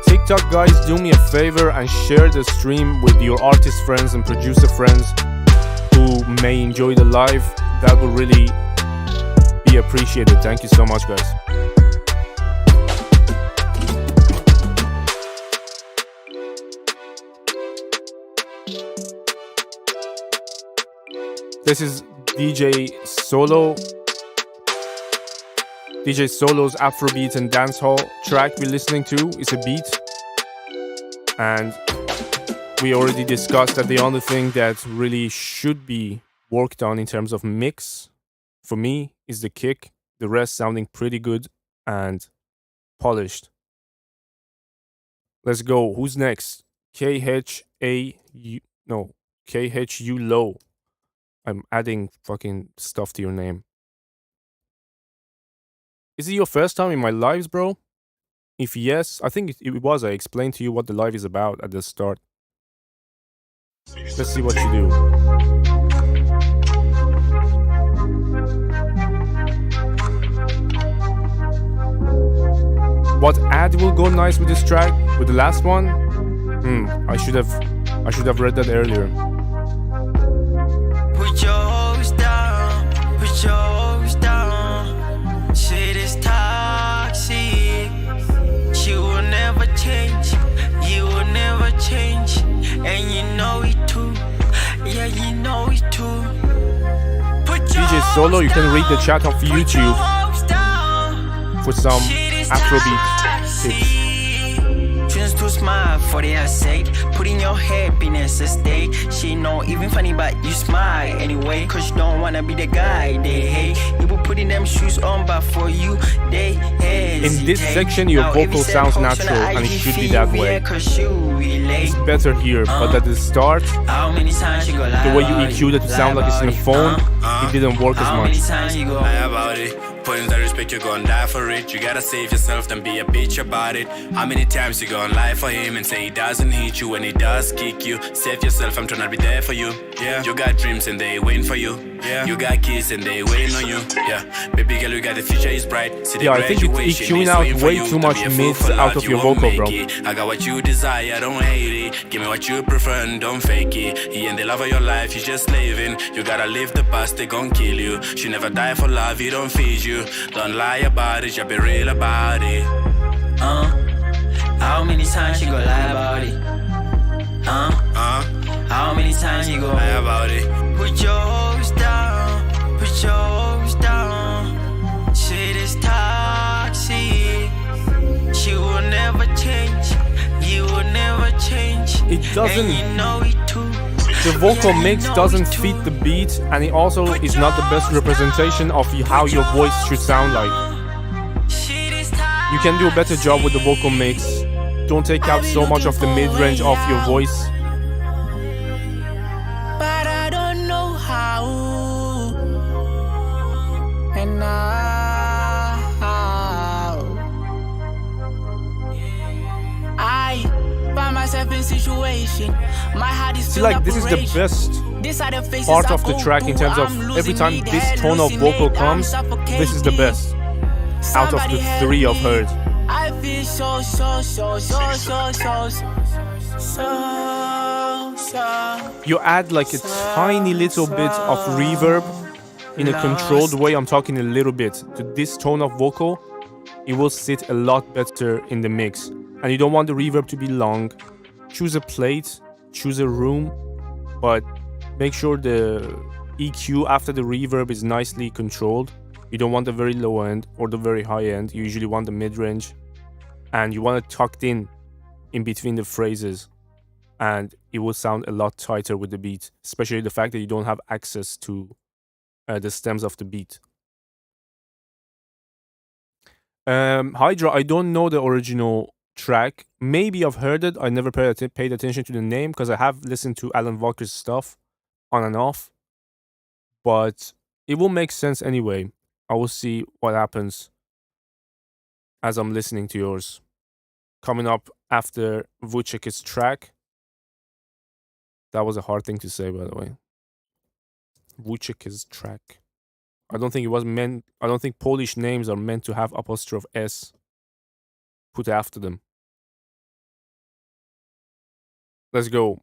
TikTok guys, do me a favor and share the stream with your artist friends and producer friends who may enjoy the live. That would really be appreciated. Thank you so much, guys. This is DJ Solo. DJ Solo's Afrobeat and dancehall track we're listening to is a beat. And we already discussed that the only thing that really should be worked on in terms of mix for me is the kick. The rest sounding pretty good and polished. Let's go. Who's next? KHU Low. I'm adding fucking stuff to your name. Is it your first time in my lives, bro? If yes, I think it was. I explained to you what the live is about at the start. Let's see what you do. What ad will go nice with this track? With the last one? I should have read that earlier. Put your hopes down, put your hopes down. Shit is toxic. She will never change, you will never change. And you know it too, yeah, you know it too. DJ Solo, you can read the chat of YouTube for some Afrobeat tips. Just to smile for their sake, putting your happiness at stake. She know even funny, but you smile anyway. Cause you don't wanna be the guy they hate. You will putting them shoes on, but for you, they hesitate. In this section, your vocal sounds natural, and it should be that way. It's better here, but at the start, the way you EQ'd it to sound like it's in a phone, it didn't work as much. Putting the respect, you're gonna die for it. You gotta save yourself, then be a bitch about it. How many times you gonna lie for him and say he doesn't hit you when he does kick you? Save yourself, I'm trying to be there for you. Yeah, you got dreams and they waiting for you. Yeah, you got kids and they waiting on you. Yeah, baby girl, you got the future is bright. See, yeah, I think you're EQing out way too much mids out of your vocal, bro. I got what you desire, don't hate it. Give me what you prefer and don't fake it. He ain't the love of your life, you just slaving. You gotta live the past, they gon' kill you. She never die for love, he don't feed you. Don't lie about it, just be real about it. How many times you gon' lie about it? How many times you gon' lie about it? Put your hopes down, put your hopes down. Shit is toxic. She will never change, you will never change. It doesn't. And you know it too. The vocal mix doesn't fit the beat, and it also is not the best representation of how your voice should sound like. You can do a better job with the vocal mix. Don't take out so much of the mid-range of your voice. But I don't know how. And I find myself in situation. My heart is See, like, this is the best part of the track in terms of every time this tone of vocal comes, this is the best out of the three I've heard. I feel so. You add like a tiny little bit of reverb in a controlled way. I'm talking a little bit to this tone of vocal. It will sit a lot better in the mix. And you don't want the reverb to be long. Choose a plate, choose a room, but make sure the EQ after the reverb is nicely controlled. You don't want the very low end or the very high end. You usually want the mid-range, and you want it tucked in between the phrases, and it will sound a lot tighter with the beat, especially the fact that you don't have access to the stems of the beat. Hydra, I don't know the original track. Maybe I've heard it. I never paid attention to the name because I have listened to Alan Walker's stuff on and off, but it will make sense anyway. I will see what happens as I'm listening to yours. Coming up after Vucek's track. That was a hard thing to say, by the way. Vucek's track. I don't think it was meant. I don't think Polish names are meant to have apostrophe S put after them. Let's go.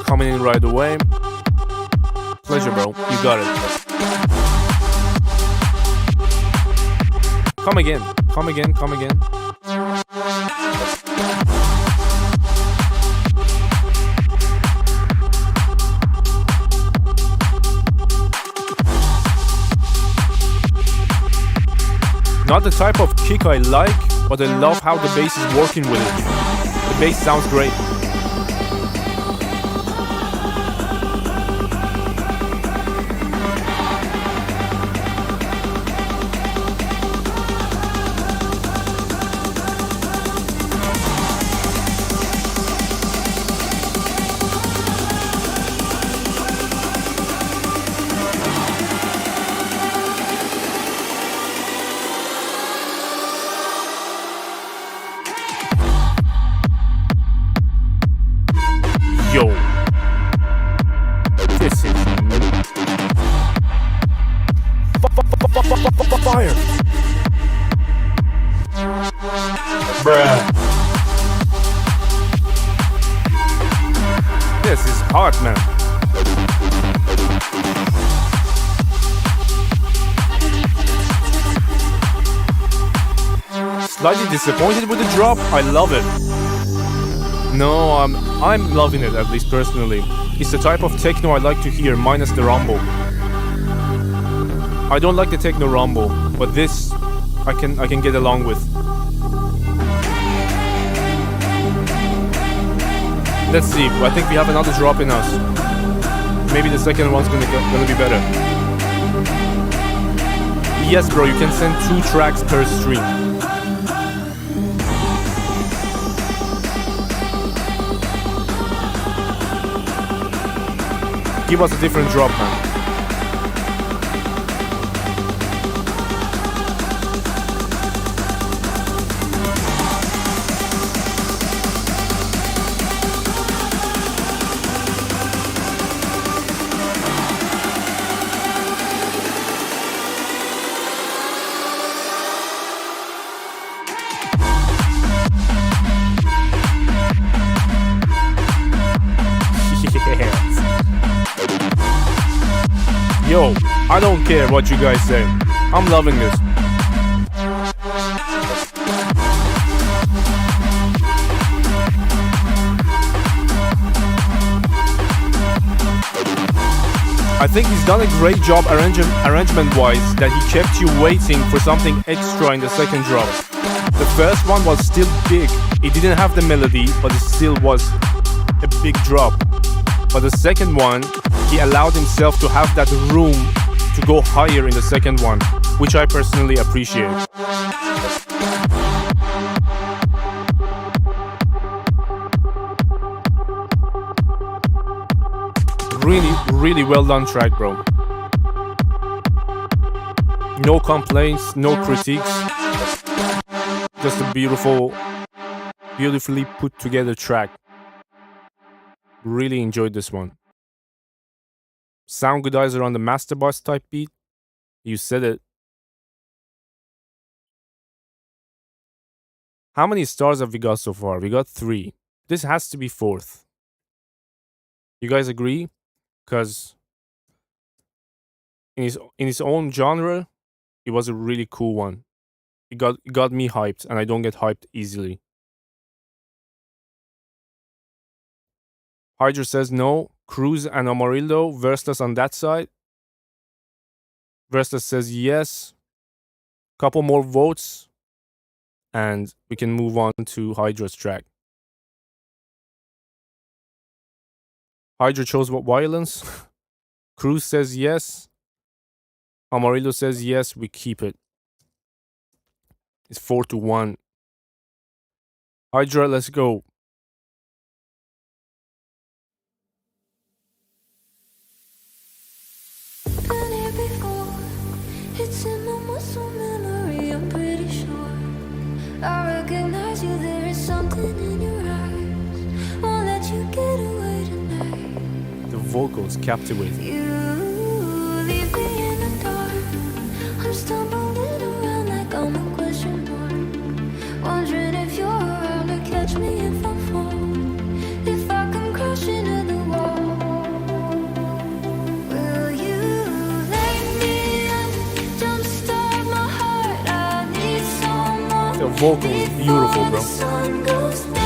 Coming in right away. Pleasure, bro. You got it. Come again. Come again. Come again. Not the type of kick I like, but I love how the bass is working with it. The bass sounds great. Yo, this is fire. Bruh. This is hot, man. Slightly disappointed with the drop. I love it. No, I'm loving it, at least personally. It's the type of techno I like to hear, minus the rumble. I don't like the techno rumble, but this I can get along with. Let's see. I think we have another drop in us. Maybe the second one's gonna be better. Yes, bro. You can send 2 tracks per stream. Give us a different drop, man. Yo, I don't care what you guys say. I'm loving this. I think he's done a great job arrangement-wise that he kept you waiting for something extra in the second drop. The first one was still big. It didn't have the melody, but it still was a big drop. But the second one, he allowed himself to have that room to go higher in the second one, which I personally appreciate. Really well done track, bro. No complaints, no critiques. Just a beautifully put together track. Really enjoyed this one. Sound goodizer on the master bus type beat. You said it. How many stars have we got so far? We got 3. This has to be 4th. You guys agree? Because in his own genre, it was a really cool one. It got me hyped, and I don't get hyped easily. Hydra says no. Cruz and Amarillo, Verslas on that side. Verslas says yes. Couple more votes, and we can move on to Hydra's track. Hydra chose what violence? Cruz says yes. Amarillo says yes, we keep it. It's 4-1. Hydra, let's go. Been here before. It's in my muscle memory, I'm pretty sure. I recognize you, there is something in your eyes. Won't let you get away tonight. The vocals captivating. You leave me in the dark. I'm stumbling around like I'm a question mark. Wondering if you're around to catch me if I fall. If I come crashing into the wall. Will you lay me up, jumpstart my heart? I need someone. The vocal is beautiful, bro. Sun goes down.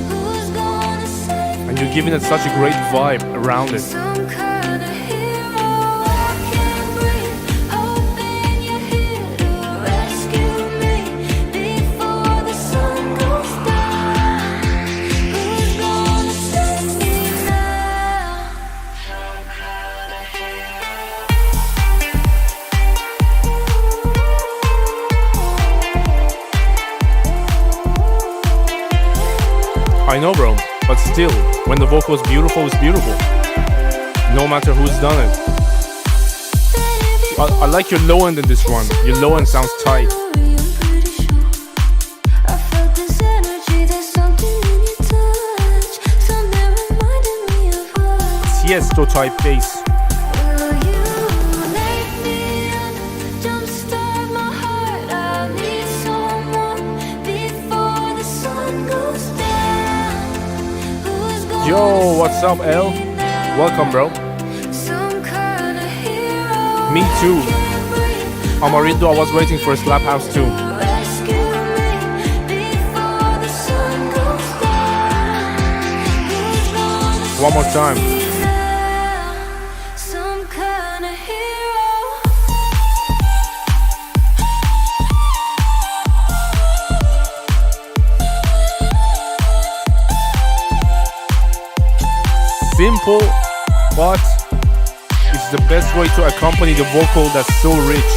Who's gonna save And you're giving it such a great vibe around it. some kind of hero? I can't breathe, hoping you're here to I know, bro, but still, when the vocal is beautiful, it's beautiful. No matter who's done it. I like your low end in this one. Your low end sounds tight. Tiesto type bass. Yo, what's up, L? Welcome, bro. Me too. Amarildo, I was waiting for a slap house too. One more time. Simple, but it's the best way to accompany the vocal that's so rich.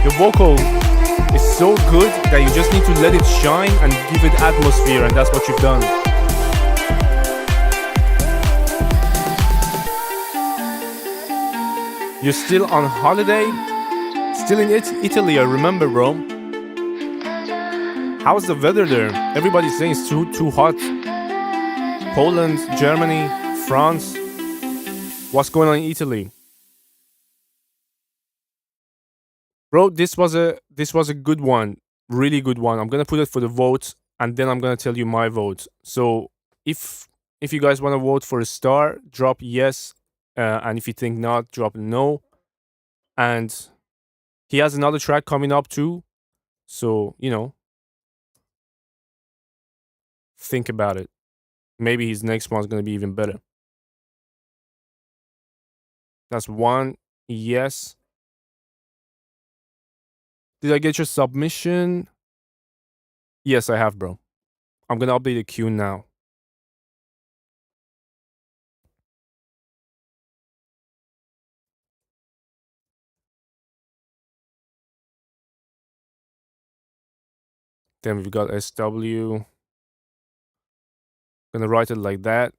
The vocal is so good that you just need to let it shine and give it atmosphere, and that's what you've done. You're still on holiday? Still in Italy, I remember, bro. How's the weather there? Everybody's saying it's too hot. Poland, Germany, France. What's going on in Italy? Bro, this was a good one. Really good one. I'm gonna put it for the vote, and then I'm gonna tell you my vote. So if you guys want to vote for a star, drop yes. And if you think not, drop no. And he has another track coming up too. So, you know, think about it. Maybe his next one's gonna be even better. That's one yes. Did I get your submission? Yes, I have, bro. I'm gonna update the queue now. Then we've got SW. Gonna write it like that.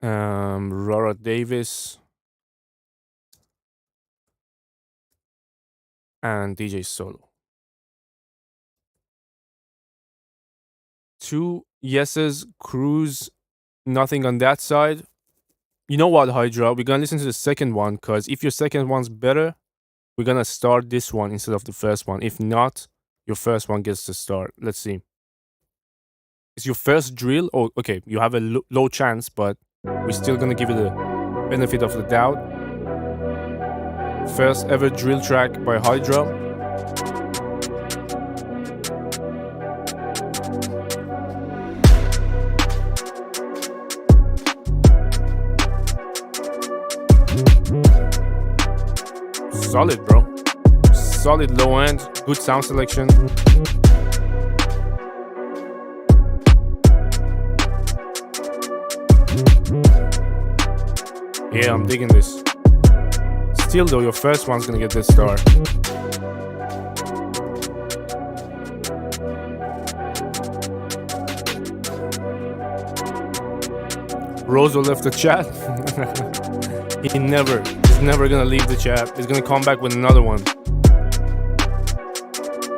Rora Davis. And DJ Solo. 2 yeses, Cruise, nothing on that side. You know what, Hydra? We're gonna listen to the second one, because if your second one's better, we're gonna start this one instead of the first one. If not, your first one gets to start. Let's see. It's your first drill. Oh, okay. You have a low chance, but we're still gonna give it the benefit of the doubt. First ever drill track by Hydra. Solid, bro. Solid low end. Good sound selection. Yeah, I'm digging this. Still though, your first one's gonna get this star. Rosa left the chat. He's never gonna leave the chat. He's gonna come back with another one.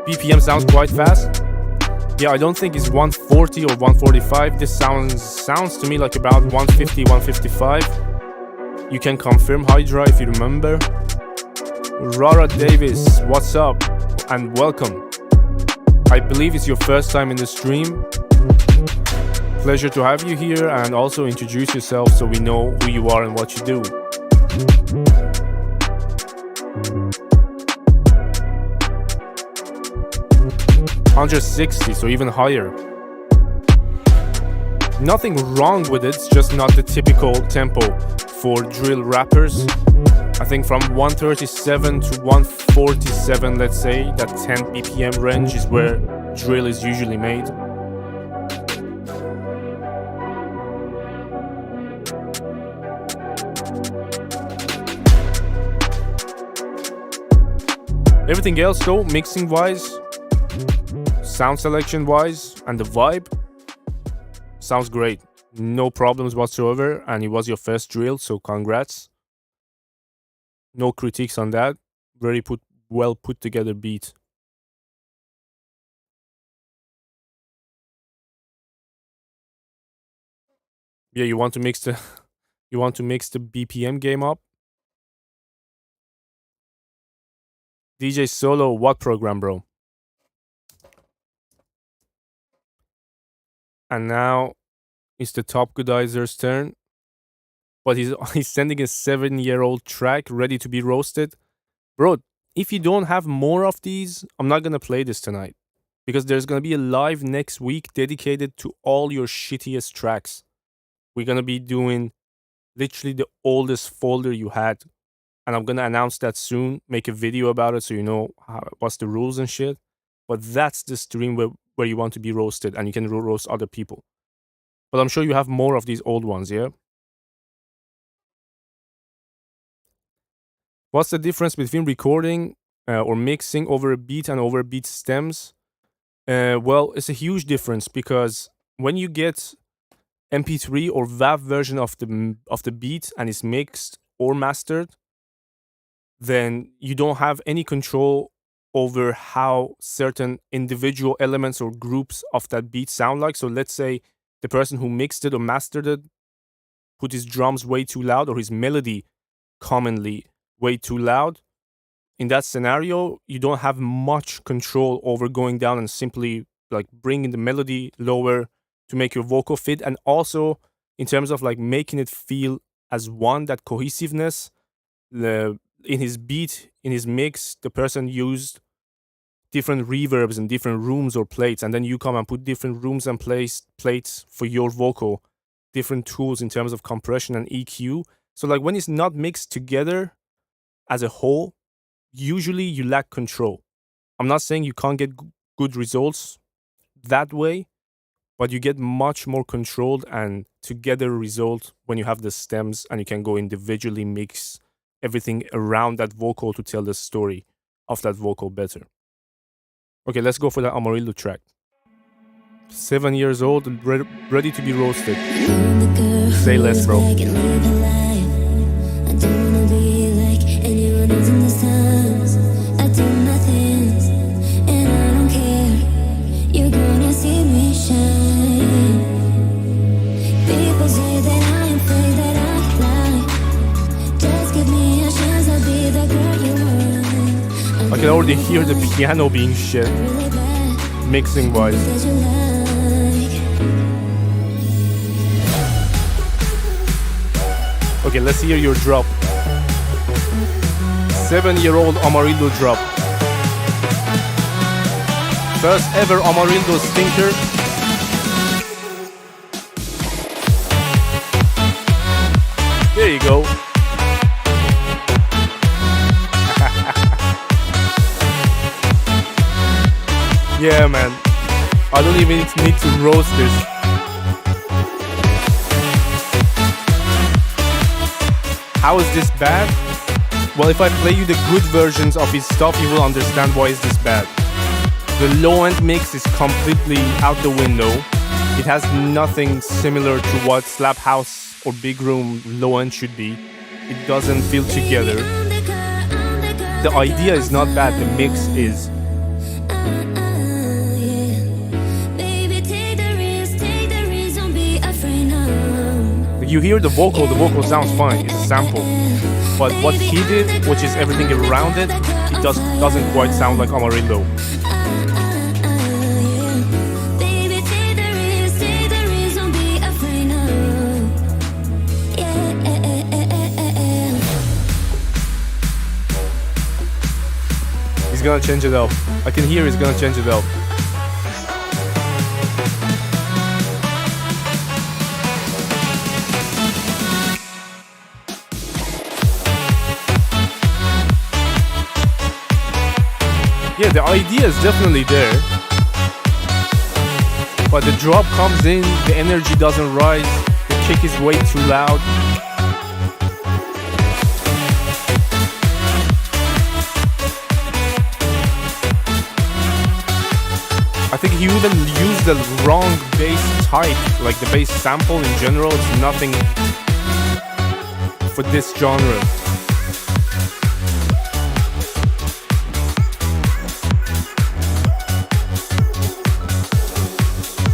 BPM sounds quite fast. Yeah, I don't think it's 140 or 145. This sounds to me like about 150, 155. You can confirm, Hydra, if you remember. Rara Davis, what's up? And welcome. I believe it's your first time in the stream. Pleasure to have you here, and also introduce yourself so we know who you are and what you do. $160, so even higher. Nothing wrong with it, it's just not the typical tempo for drill rappers. I think from 137 to 147, let's say, that 10 BPM range is where drill is usually made. Everything else though, mixing wise, sound selection wise and the vibe, sounds great. No problems whatsoever, and it was your first drill, so congrats. No critiques on that. Very well put together beat. Yeah, you want to mix the you want to mix the BPM game up? DJ Solo, what program, bro? And now it's the Top Goodizer's turn. But he's sending a 7-year-old track ready to be roasted. Bro, if you don't have more of these, I'm not gonna play this tonight. Because there's gonna be a live next week dedicated to all your shittiest tracks. We're gonna be doing literally the oldest folder you had. And I'm gonna announce that soon, make a video about it so you know what's the rules and shit. But that's the stream where you want to be roasted and you can roast other people. But I'm sure you have more of these old ones, yeah? What's the difference between recording or mixing over a beat and over a beat stems? Well, it's a huge difference because when you get MP3 or WAV version of the beat and it's mixed or mastered, then you don't have any control over how certain individual elements or groups of that beat sound like. So let's say the person who mixed it or mastered it put his drums way too loud, or his melody commonly way too loud. In that scenario, you don't have much control over going down and simply like bringing the melody lower to make your vocal fit. And also in terms of like making it feel as one, that cohesiveness, in his beat, in his mix, the person used different reverbs in different rooms or plates, and then you come and put different rooms and plates for your vocal, different tools in terms of compression and EQ. So like when it's not mixed together as a whole, usually you lack control. I'm not saying you can't get good results that way, but you get much more controlled and together result when you have the stems and you can go individually mix everything around that vocal to tell the story of that vocal better. Okay, let's go for that Amarillo track. 7 years old and ready to be roasted. Say less, bro. I can already hear the piano being shit, mixing wise. Okay, let's hear your drop. 7-year-old Amarillo drop. First ever Amarillo stinker. There you go. Yeah, man. I don't even need to roast this. How is this bad? Well, if I play you the good versions of his stuff, you will understand why is this bad. The low-end mix is completely out the window. It has nothing similar to what Slap House or Big Room low-end should be. It doesn't feel together. The idea is not bad, the mix is. You hear the vocal sounds fine, it's a sample. But what he did, which is everything around it, it doesn't quite sound like Amarillo. He's gonna change it up. I can hear he's gonna change it up. Yeah, the idea is definitely there, but the drop comes in, the energy doesn't rise, the kick is way too loud. I I think he even used the wrong bass type, like the bass sample in general is nothing for this genre.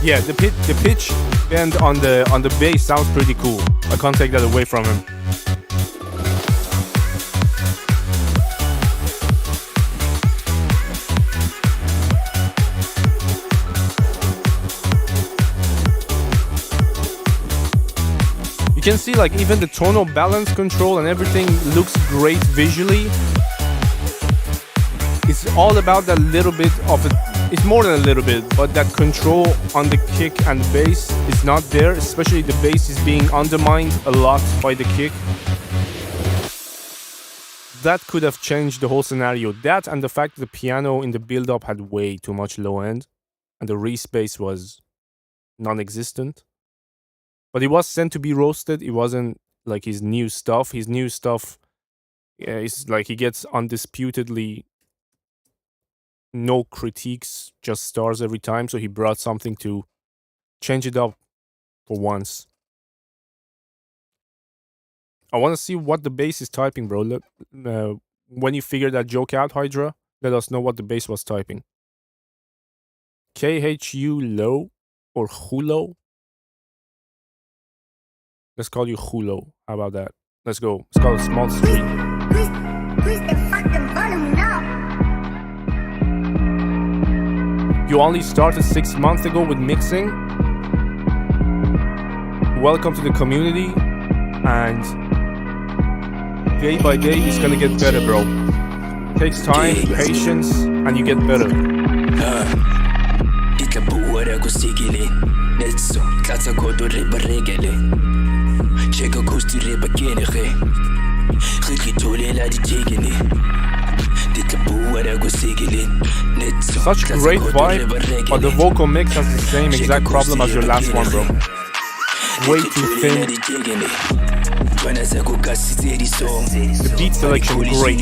Yeah, the pitch bend on the bass sounds pretty cool. I can't take that away from him. You can see like even the tonal balance control and everything looks great visually. It's all about that little bit of it. It's more than a little bit, but that control on the kick and the bass is not there, especially the bass is being undermined a lot by the kick. That could have changed the whole scenario. That and the fact that the piano in the build-up had way too much low end and the re-space was non-existent. But it was sent to be roasted. It wasn't like his new stuff. His new stuff is like he gets undisputedly no critiques, just stars every time. So he brought something to change it up for once. I want to see what the bass is typing, bro. Look, when you figure that joke out, Hydra, let us know what the bass was typing. KHU low or Hulo? Let's call you Hulo. How about that? Let's go. It's called a small street. You only started 6 months ago with mixing. Welcome to the community, and day by day it's gonna get better, bro. It takes time, patience, and you get better. Such great vibe, but the vocal mix has the same exact problem as your last one, bro. Way too thin. The beat selection great.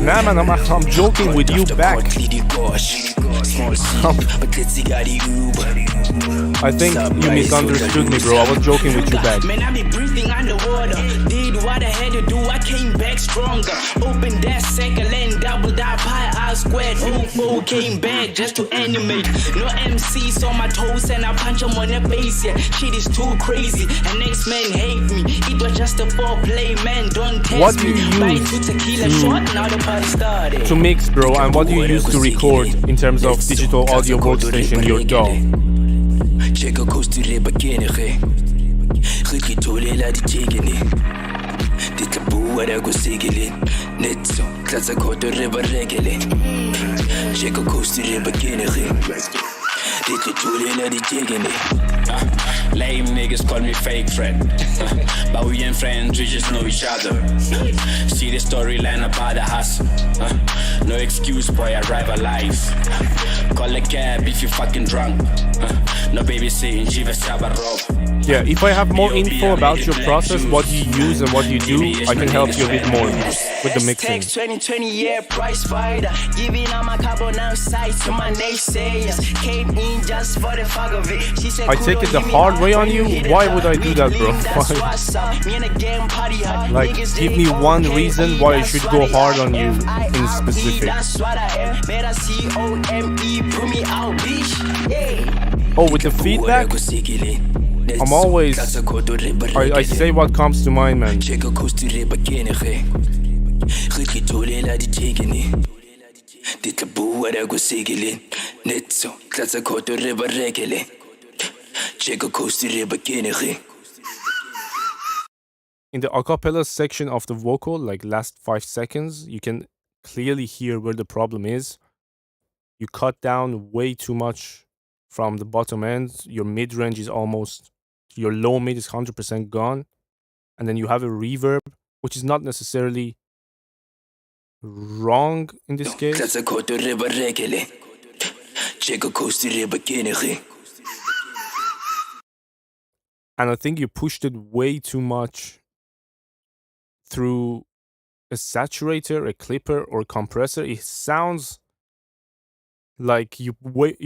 Nah man, I'm joking with you back. I think you misunderstood me, bro. I was joking with you back. Man, I be breathing underwater. Did what I had to do, I came back stronger. Open that second lane, double that pie, I squared. UFO came back just to animate. No MCs on my toes and I punch them on the base, yeah. Shit is too crazy and X-Men hate me. It was just a foreplay, man, don't test what do you me. use to mix, bro, and what do you use to record in terms of digital audio workstation, your DAW? Lame niggas call me fake friend. But we ain't friends, we just know each other. See the storyline about the hustle. No excuse, boy, I arrive alive. Call a cab if you fucking drunk. No babysitting, yeah, if I have more info about your process, what you use and what you do, I can help you a bit more with the mixing. 2020 year price fighter, giving all my carbon outside to my naysayers. Came in just for the fuck of it. She said, I take it the hard way on you? Why would I do that, bro? Why? Like, give me one reason why I should go hard on you in specific. Oh, with the feedback? I'm always... I say what comes to mind, man. In the acapella section of the vocal, like last 5 seconds, you can clearly hear where the problem is. You cut down way too much from the bottom end. Your mid-range is almost... Your low mid is 100% gone. And then you have a reverb, which is not necessarily wrong in this case. And I think you pushed it way too much through a saturator, a clipper, or a compressor, it sounds like you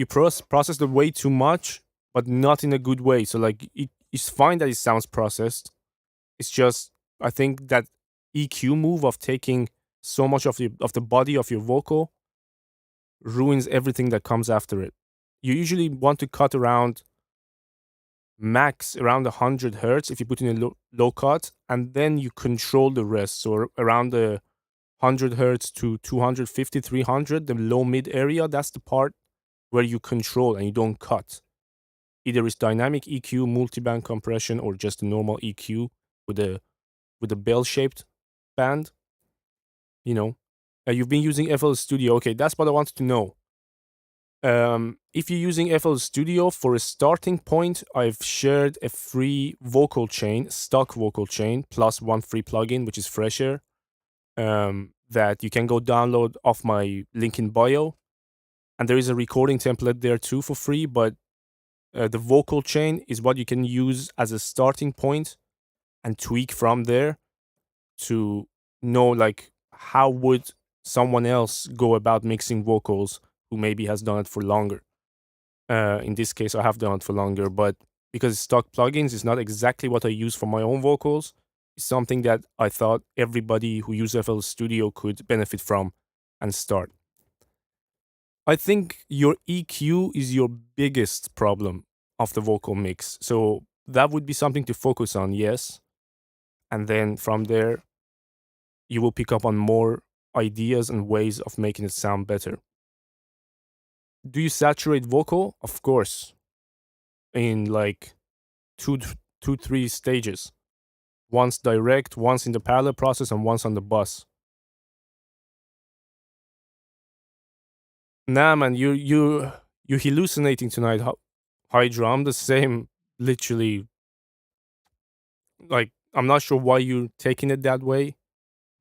processed it way too much, but not in a good way. So like it's fine that it sounds processed. It's just, I think that EQ move of taking so much of the body of your vocal ruins everything that comes after it. You usually want to cut around max around 100 hertz if you put in a low cut, and then you control the rest. So around the 100 hertz to 250, 300, the low mid area, that's the part where you control and you don't cut. Either it's dynamic EQ, multiband compression, or just a normal EQ with a bell-shaped band. You know, you've been using FL Studio. Okay, that's what I wanted to know. If you're using FL Studio for a starting point, I've shared a free vocal chain, stock vocal chain, plus one free plugin, which is Fresher, that you can go download off my link in bio. And there is a recording template there too for free, but the vocal chain is what you can use as a starting point and tweak from there to know like how would someone else go about mixing vocals who maybe has done it for longer. In this case, I have done it for longer, but because it's stock plugins, it's not exactly what I use for my own vocals. It's something that I thought everybody who uses FL Studio could benefit from and start. I think your EQ is your biggest problem of the vocal mix. So that would be something to focus on, yes. And then from there, you will pick up on more ideas and ways of making it sound better. Do you saturate vocal? Of course. In like two, 3 stages. Once direct, once in the parallel process, and once on the bus. Nah, man, you're hallucinating tonight, Hydra. I'm the same, literally. Like, I'm not sure why you're taking it that way,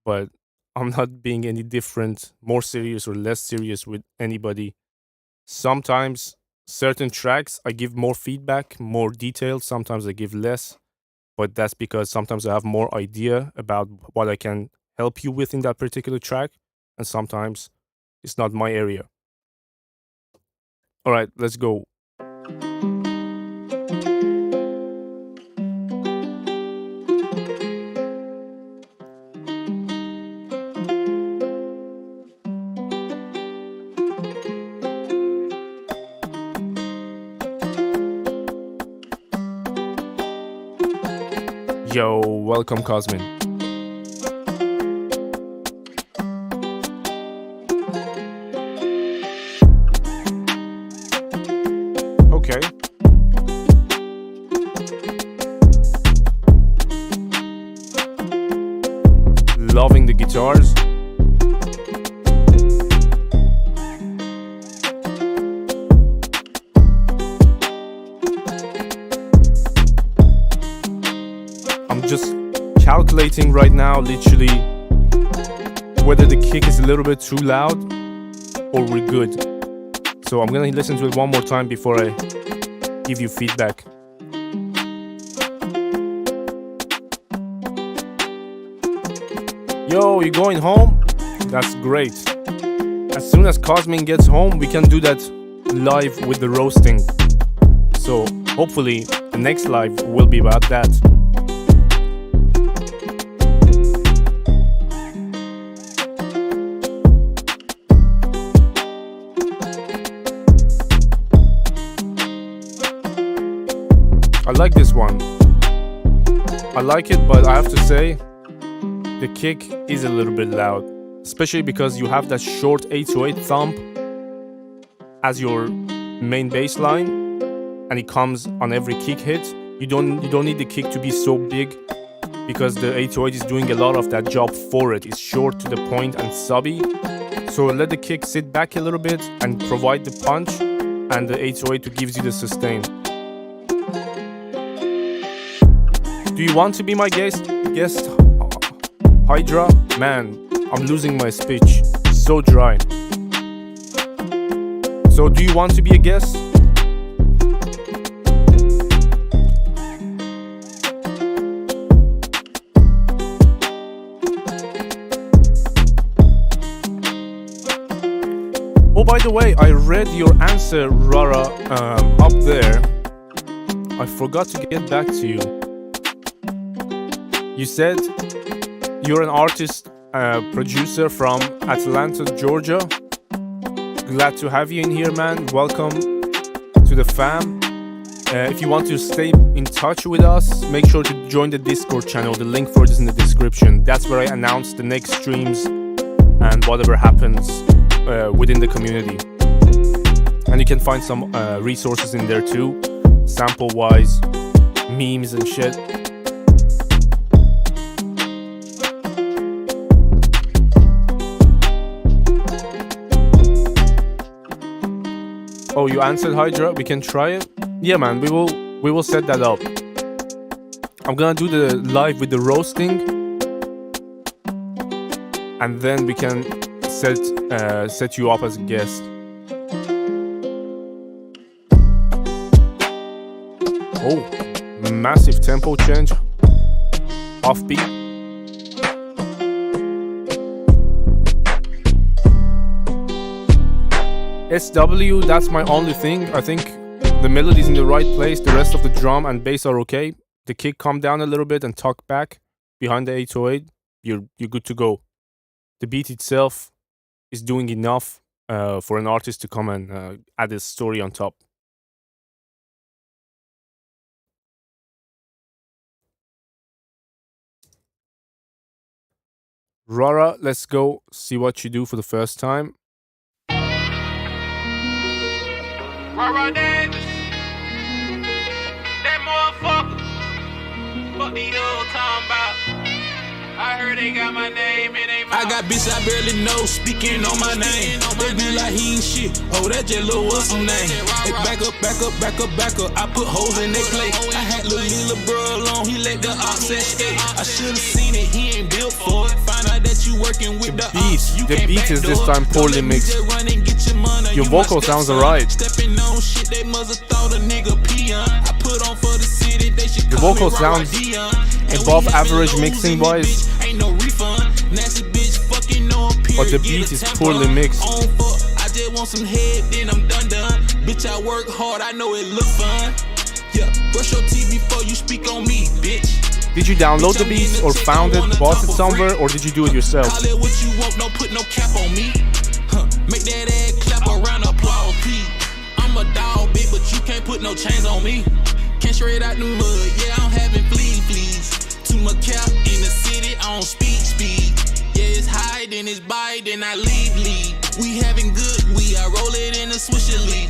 but I'm not being any different, more serious or less serious with anybody. Sometimes certain tracks I give more feedback, more detailed. Sometimes I give less, but that's because sometimes I have more idea about what I can help you with in that particular track, and sometimes it's not my area. All right, let's go. Yo, welcome, Cosmin. Okay. Loving the guitars. Just calculating right now, literally, whether the kick is a little bit too loud or we're good. So I'm gonna listen to it one more time before I give you feedback. Yo, you going home? That's great. As soon as Cosmin gets home, we can do that live with the roasting. So hopefully the next live will be about that. I like this one. I like it, but I have to say, the kick is a little bit loud. Especially because you have that short 808 thump as your main bass line, and it comes on every kick hit. You don't need the kick to be so big, because the 808 is doing a lot of that job for it. It's short to the point and subby. So let the kick sit back a little bit and provide the punch, and the 808 gives you the sustain. Do you want to be my guest, Hydra? Man, I'm losing my speech. So dry. So do you want to be a guest? the way, I read your answer, Rara, up there. I forgot to get back to you. You said you're an artist, producer from Atlanta, Georgia. Glad to have you in here, man. Welcome to the fam. If you want to stay in touch with us, make sure to join the Discord channel. The link for it is in the description. That's where I announce the next streams and whatever happens within the community. And you can find some resources in there too, sample-wise, memes and shit. Oh, you answered Hydra. We can try it. Yeah, man. We will set that up. I'm gonna do the live with the roasting, and then we can set you up as a guest. Oh, massive tempo change. Offbeat. SW, that's my only thing. I think the melody's in the right place. The rest of the drum and bass are okay. The kick calm down a little bit and tuck back behind the 808. You're good to go. The beat itself is doing enough for an artist to come and add a story on top. Rara, let's go see what you do for the first time. Rara Davis, that motherfucker. What the hell talking about? I heard they got my name in they mouth. I got bitch I barely know speaking on my name. They be like he ain't shit. Oh, that just little what's some name. They back up. I put holes in they plate. I had little bro alone. He let the ox escape. I should've seen it. He ain't built for it. Find out that you working with the ops. The beat is this time poorly mixed. Your vocal sounds alright. Stepping on shit, they must have thought a nigga peon. I put on for the city. They should your vocal sounds above average mixing wise. Ain't no refund. Nasty bitch fucking no appear. But the beat is poorly mixed. I just want some head, then I'm done. Bitch, I work hard, I know it look fun. Yeah, brush your teeth before you speak on me, bitch. Did you download the beats or found it, bought it somewhere, or did you do it yourself? Call it what you want, don't put no cap on me. Make that ass clap around applause, please. I'm a dog, bitch, but you can't put no chains on me. Can't straight out the mud, yeah, I'm having fleas. Too much cap in the city on speed. Yeah, it's high, then it's by, then I lead. We having good, I roll it in a swisher lead.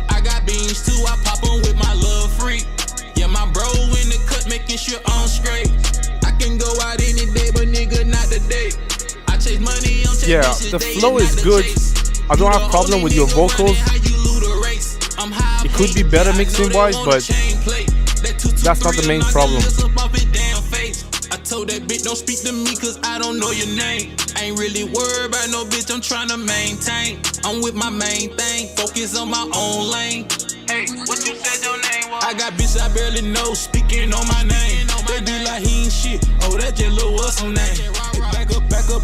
I got beans too, I pop them with my love freak. Yeah, my bro in the cut, making sure I'm straight. I can go out any day, but nigga, not today. I chase money, I'm chasing bitches, the flow is good. I don't have problem with your vocals. It could be better mixing wise, but that's not the main problem. I told that bitch don't speak to me cause I don't know your name. I ain't really worried about no bitch, I'm tryna maintain. I'm with my main thing, focus on my own lane. Hey, what you said your name was? I got bitch I barely know speaking on my name. They be like he ain't shit, oh that just little what's some name. Hey,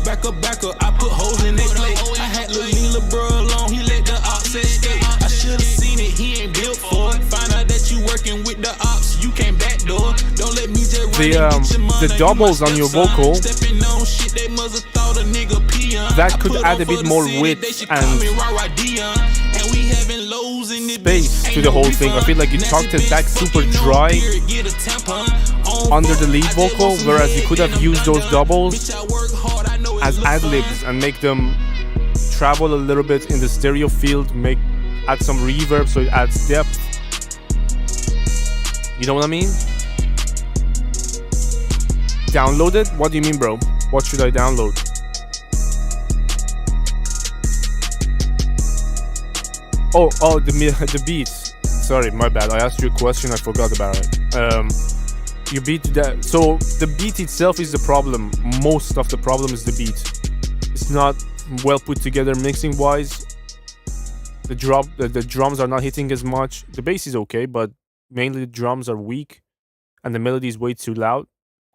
back up, I put holes in they plate. I had little bro alone, he let the ops escape. I should've seen it, he ain't built for it. Find out that you working with the ops, you can't backdoor. Don't let me just the doubles on your vocal, that could add a bit more width and space to the whole thing. I feel like you talked it back super dry under the lead vocal, whereas you could have used those doubles as ad-libs and make them travel a little bit in the stereo field, add some reverb so it adds depth. You know what I mean? Download it? What do you mean, bro? What should I download? Oh, the beats. Sorry, my bad. I asked you a question. I forgot about it. You beat that. So the beat itself is the problem. Most of the problem is the beat. It's not well put together mixing wise. The drums are not hitting as much. The bass is okay, but mainly the drums are weak, and the melody is way too loud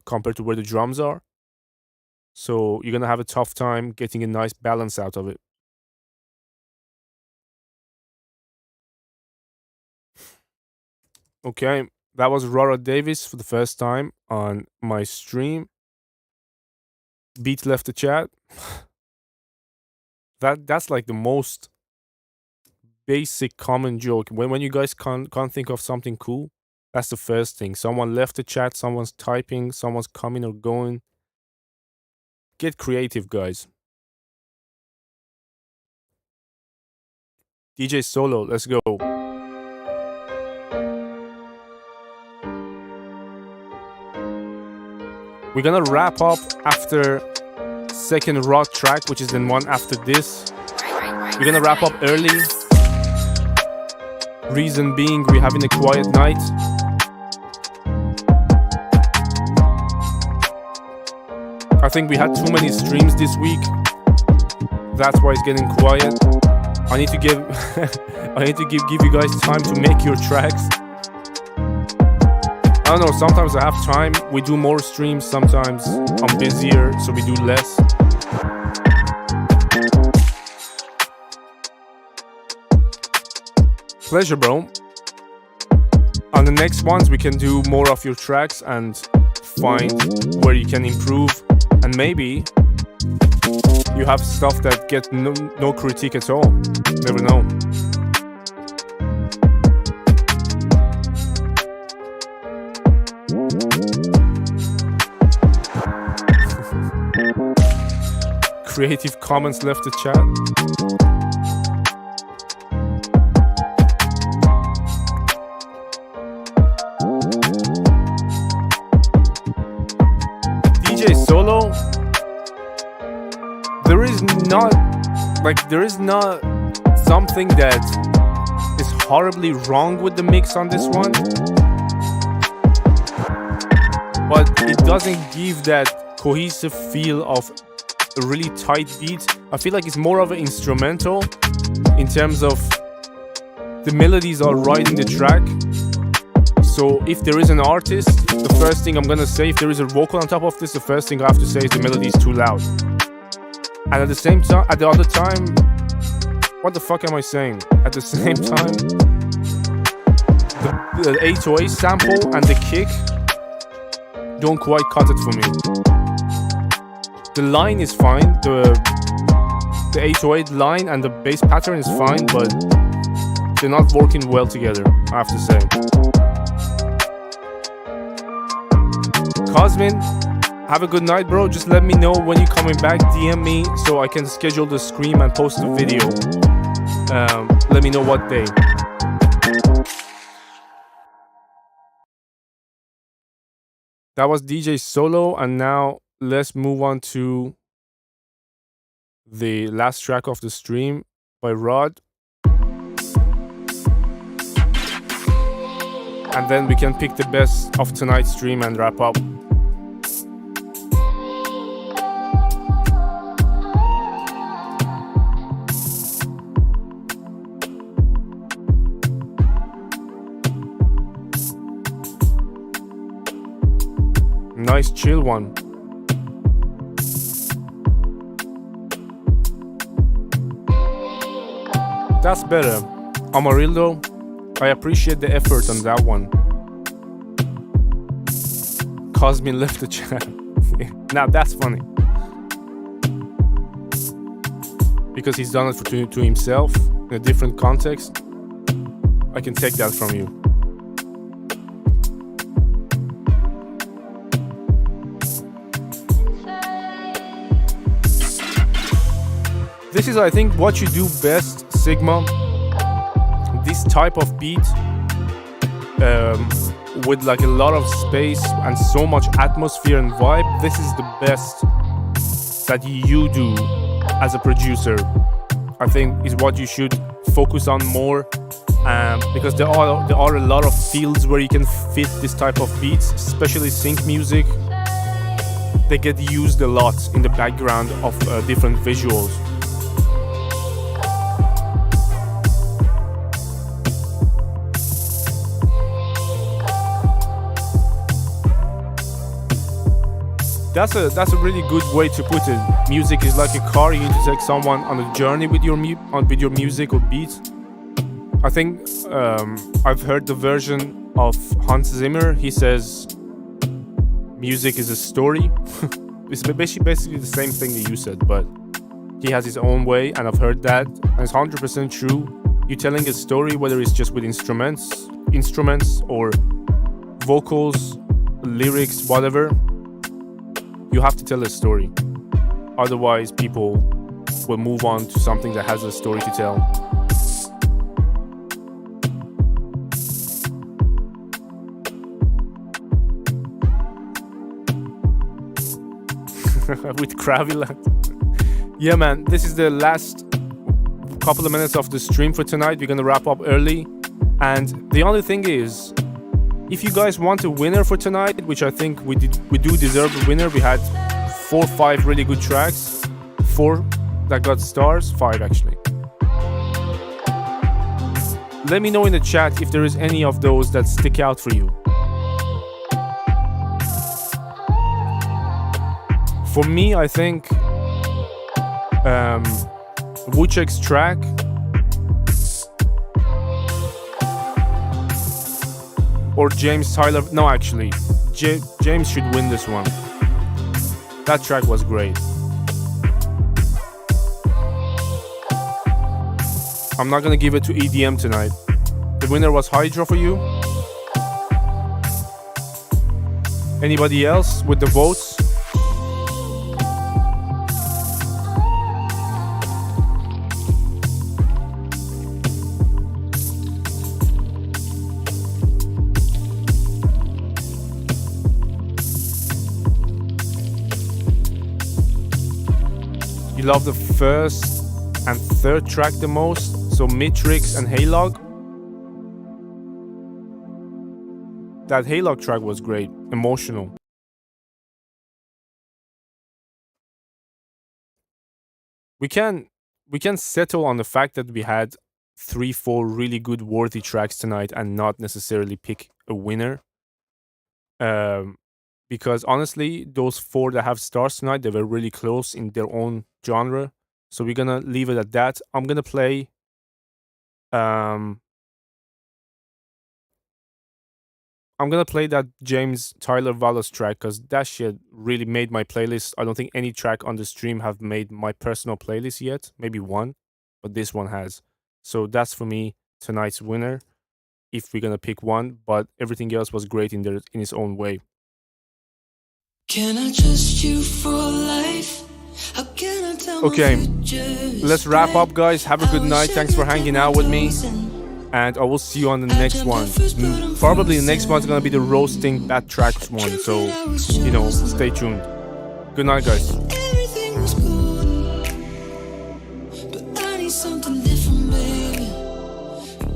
compared to where the drums are. So you're gonna have a tough time getting a nice balance out of it. Okay, that was Rora Davis for the first time on my stream. Beat left the chat. That's like the most basic common joke. When you guys can't think of something cool, that's the first thing. Someone left the chat, someone's typing, someone's coming or going. Get creative, guys. DJ Solo, let's go. We're gonna wrap up after second raw track, which is the one after this. We're gonna wrap up early. Reason being, we're having a quiet night. I think we had too many streams this week. That's why it's getting quiet. I need to give give you guys time to make your tracks. I don't know, sometimes I have time. We do more streams, sometimes I'm busier, so we do less. Pleasure, bro. On the next ones, we can do more of your tracks and find where you can improve. And maybe you have stuff that get no critique at all. Never know. Creative Commons left the chat. DJ Solo, there is not something that is horribly wrong with the mix on this one, but it doesn't give that cohesive feel of a really tight beat. I feel like it's more of an instrumental in terms of the melodies are right in the track. So if there is an artist, the first thing I'm gonna say, if there is a vocal on top of this, the first thing I have to say is the melody is too loud. And at the same time, at the other time, what the fuck am I saying? At the same time, the 808 sample and the kick don't quite cut it for me. The line is fine, the 808 line and the bass pattern is fine, but they're not working well together, I have to say. Cosmin, have a good night, bro. Just let me know when you're coming back. DM me so I can schedule the stream and post the video. Let me know what day. That was DJ Solo, and now let's move on to the last track of the stream by Rod. And then we can pick the best of tonight's stream and wrap up. Nice chill one. That's better. Amarillo, I appreciate the effort on that one. Cosmin left the chat. Now that's funny. Because he's done it to himself in a different context. I can take that from you. This is, I think, what you do best, Sigma. This type of beat with like a lot of space and so much atmosphere and vibe. This is the best that you do as a producer. I think is what you should focus on more, because there are a lot of fields where you can fit this type of beats, especially sync music. They get used a lot in the background of different visuals. That's a really good way to put it. Music is like a car. You need to take someone on a journey with your music or beats. I think I've heard the version of Hans Zimmer. He says music is a story. It's basically the same thing that you said, but he has his own way, and I've heard that, and it's 100% true. You're telling a story, whether it's just with instruments or vocals, lyrics, whatever. You have to tell a story. Otherwise, people will move on to something that has a story to tell. With Kraviland. Yeah, man, this is the last couple of minutes of the stream for tonight. We're gonna wrap up early. And the only thing is, if you guys want a winner for tonight, which I think we do deserve a winner. We had 4 or 5 really good tracks. 4 that got stars. 5 actually. Let me know in the chat if there is any of those that stick out for you. For me, I think Wojciech's track or James Tyler. No, actually, James should win this one. That track was great. I'm not gonna give it to EDM tonight. The winner was Hydra for you. Anybody else with the votes? You love the first and third track the most, so Matrix and Halog. That Halog track was great, emotional. We can settle on the fact that we had 3-4 really good worthy tracks tonight and not necessarily pick a winner. Because honestly, those 4 that have stars tonight, they were really close in their own genre. So we're gonna leave it at that. I'm gonna play that James Tyler Wallace track, because that shit really made my playlist. I don't think any track on the stream have made my personal playlist yet. Maybe one, but this one has. So that's for me tonight's winner, if we're gonna pick one. But everything else was great in its own way. Can I trust you for life? How can I tell Okay, let's wrap up, guys. Have a good night. Thanks for hanging out with me. And I will see you on the next one. Probably the next one's gonna be the roasting bad tracks one. So, you know, stay tuned. Good night, guys. Everything was cool, but I need something different, baby.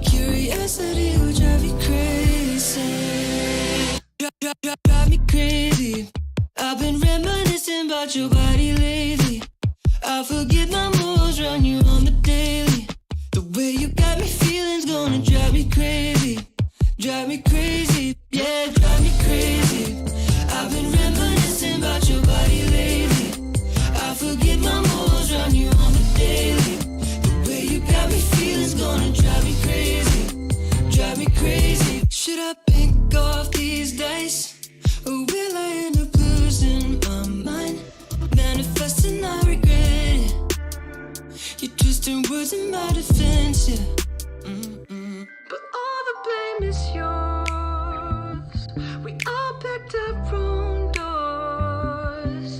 Curiosity will drive you crazy. Drive me crazy. I've been reminiscing about your body lately. I forget my moves, run you on the daily. The way you got me feeling's gonna drive me crazy. Drive me crazy, yeah, drive me crazy. I've been reminiscing about your body lately. I forget my moves, run you on the daily. The way you got me feeling's gonna drive me crazy. Drive me crazy. Should I pick off these dice? Or will I end up losing my mind? Manifesting, I regret it. You're twisting words in my defense, yeah. But all the blame is yours. We all picked up wrong doors.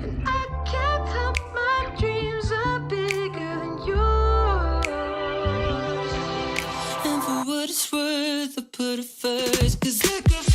And I can't help my dreams are bigger than yours. And for what it's worth, I put it first. 'Cause I got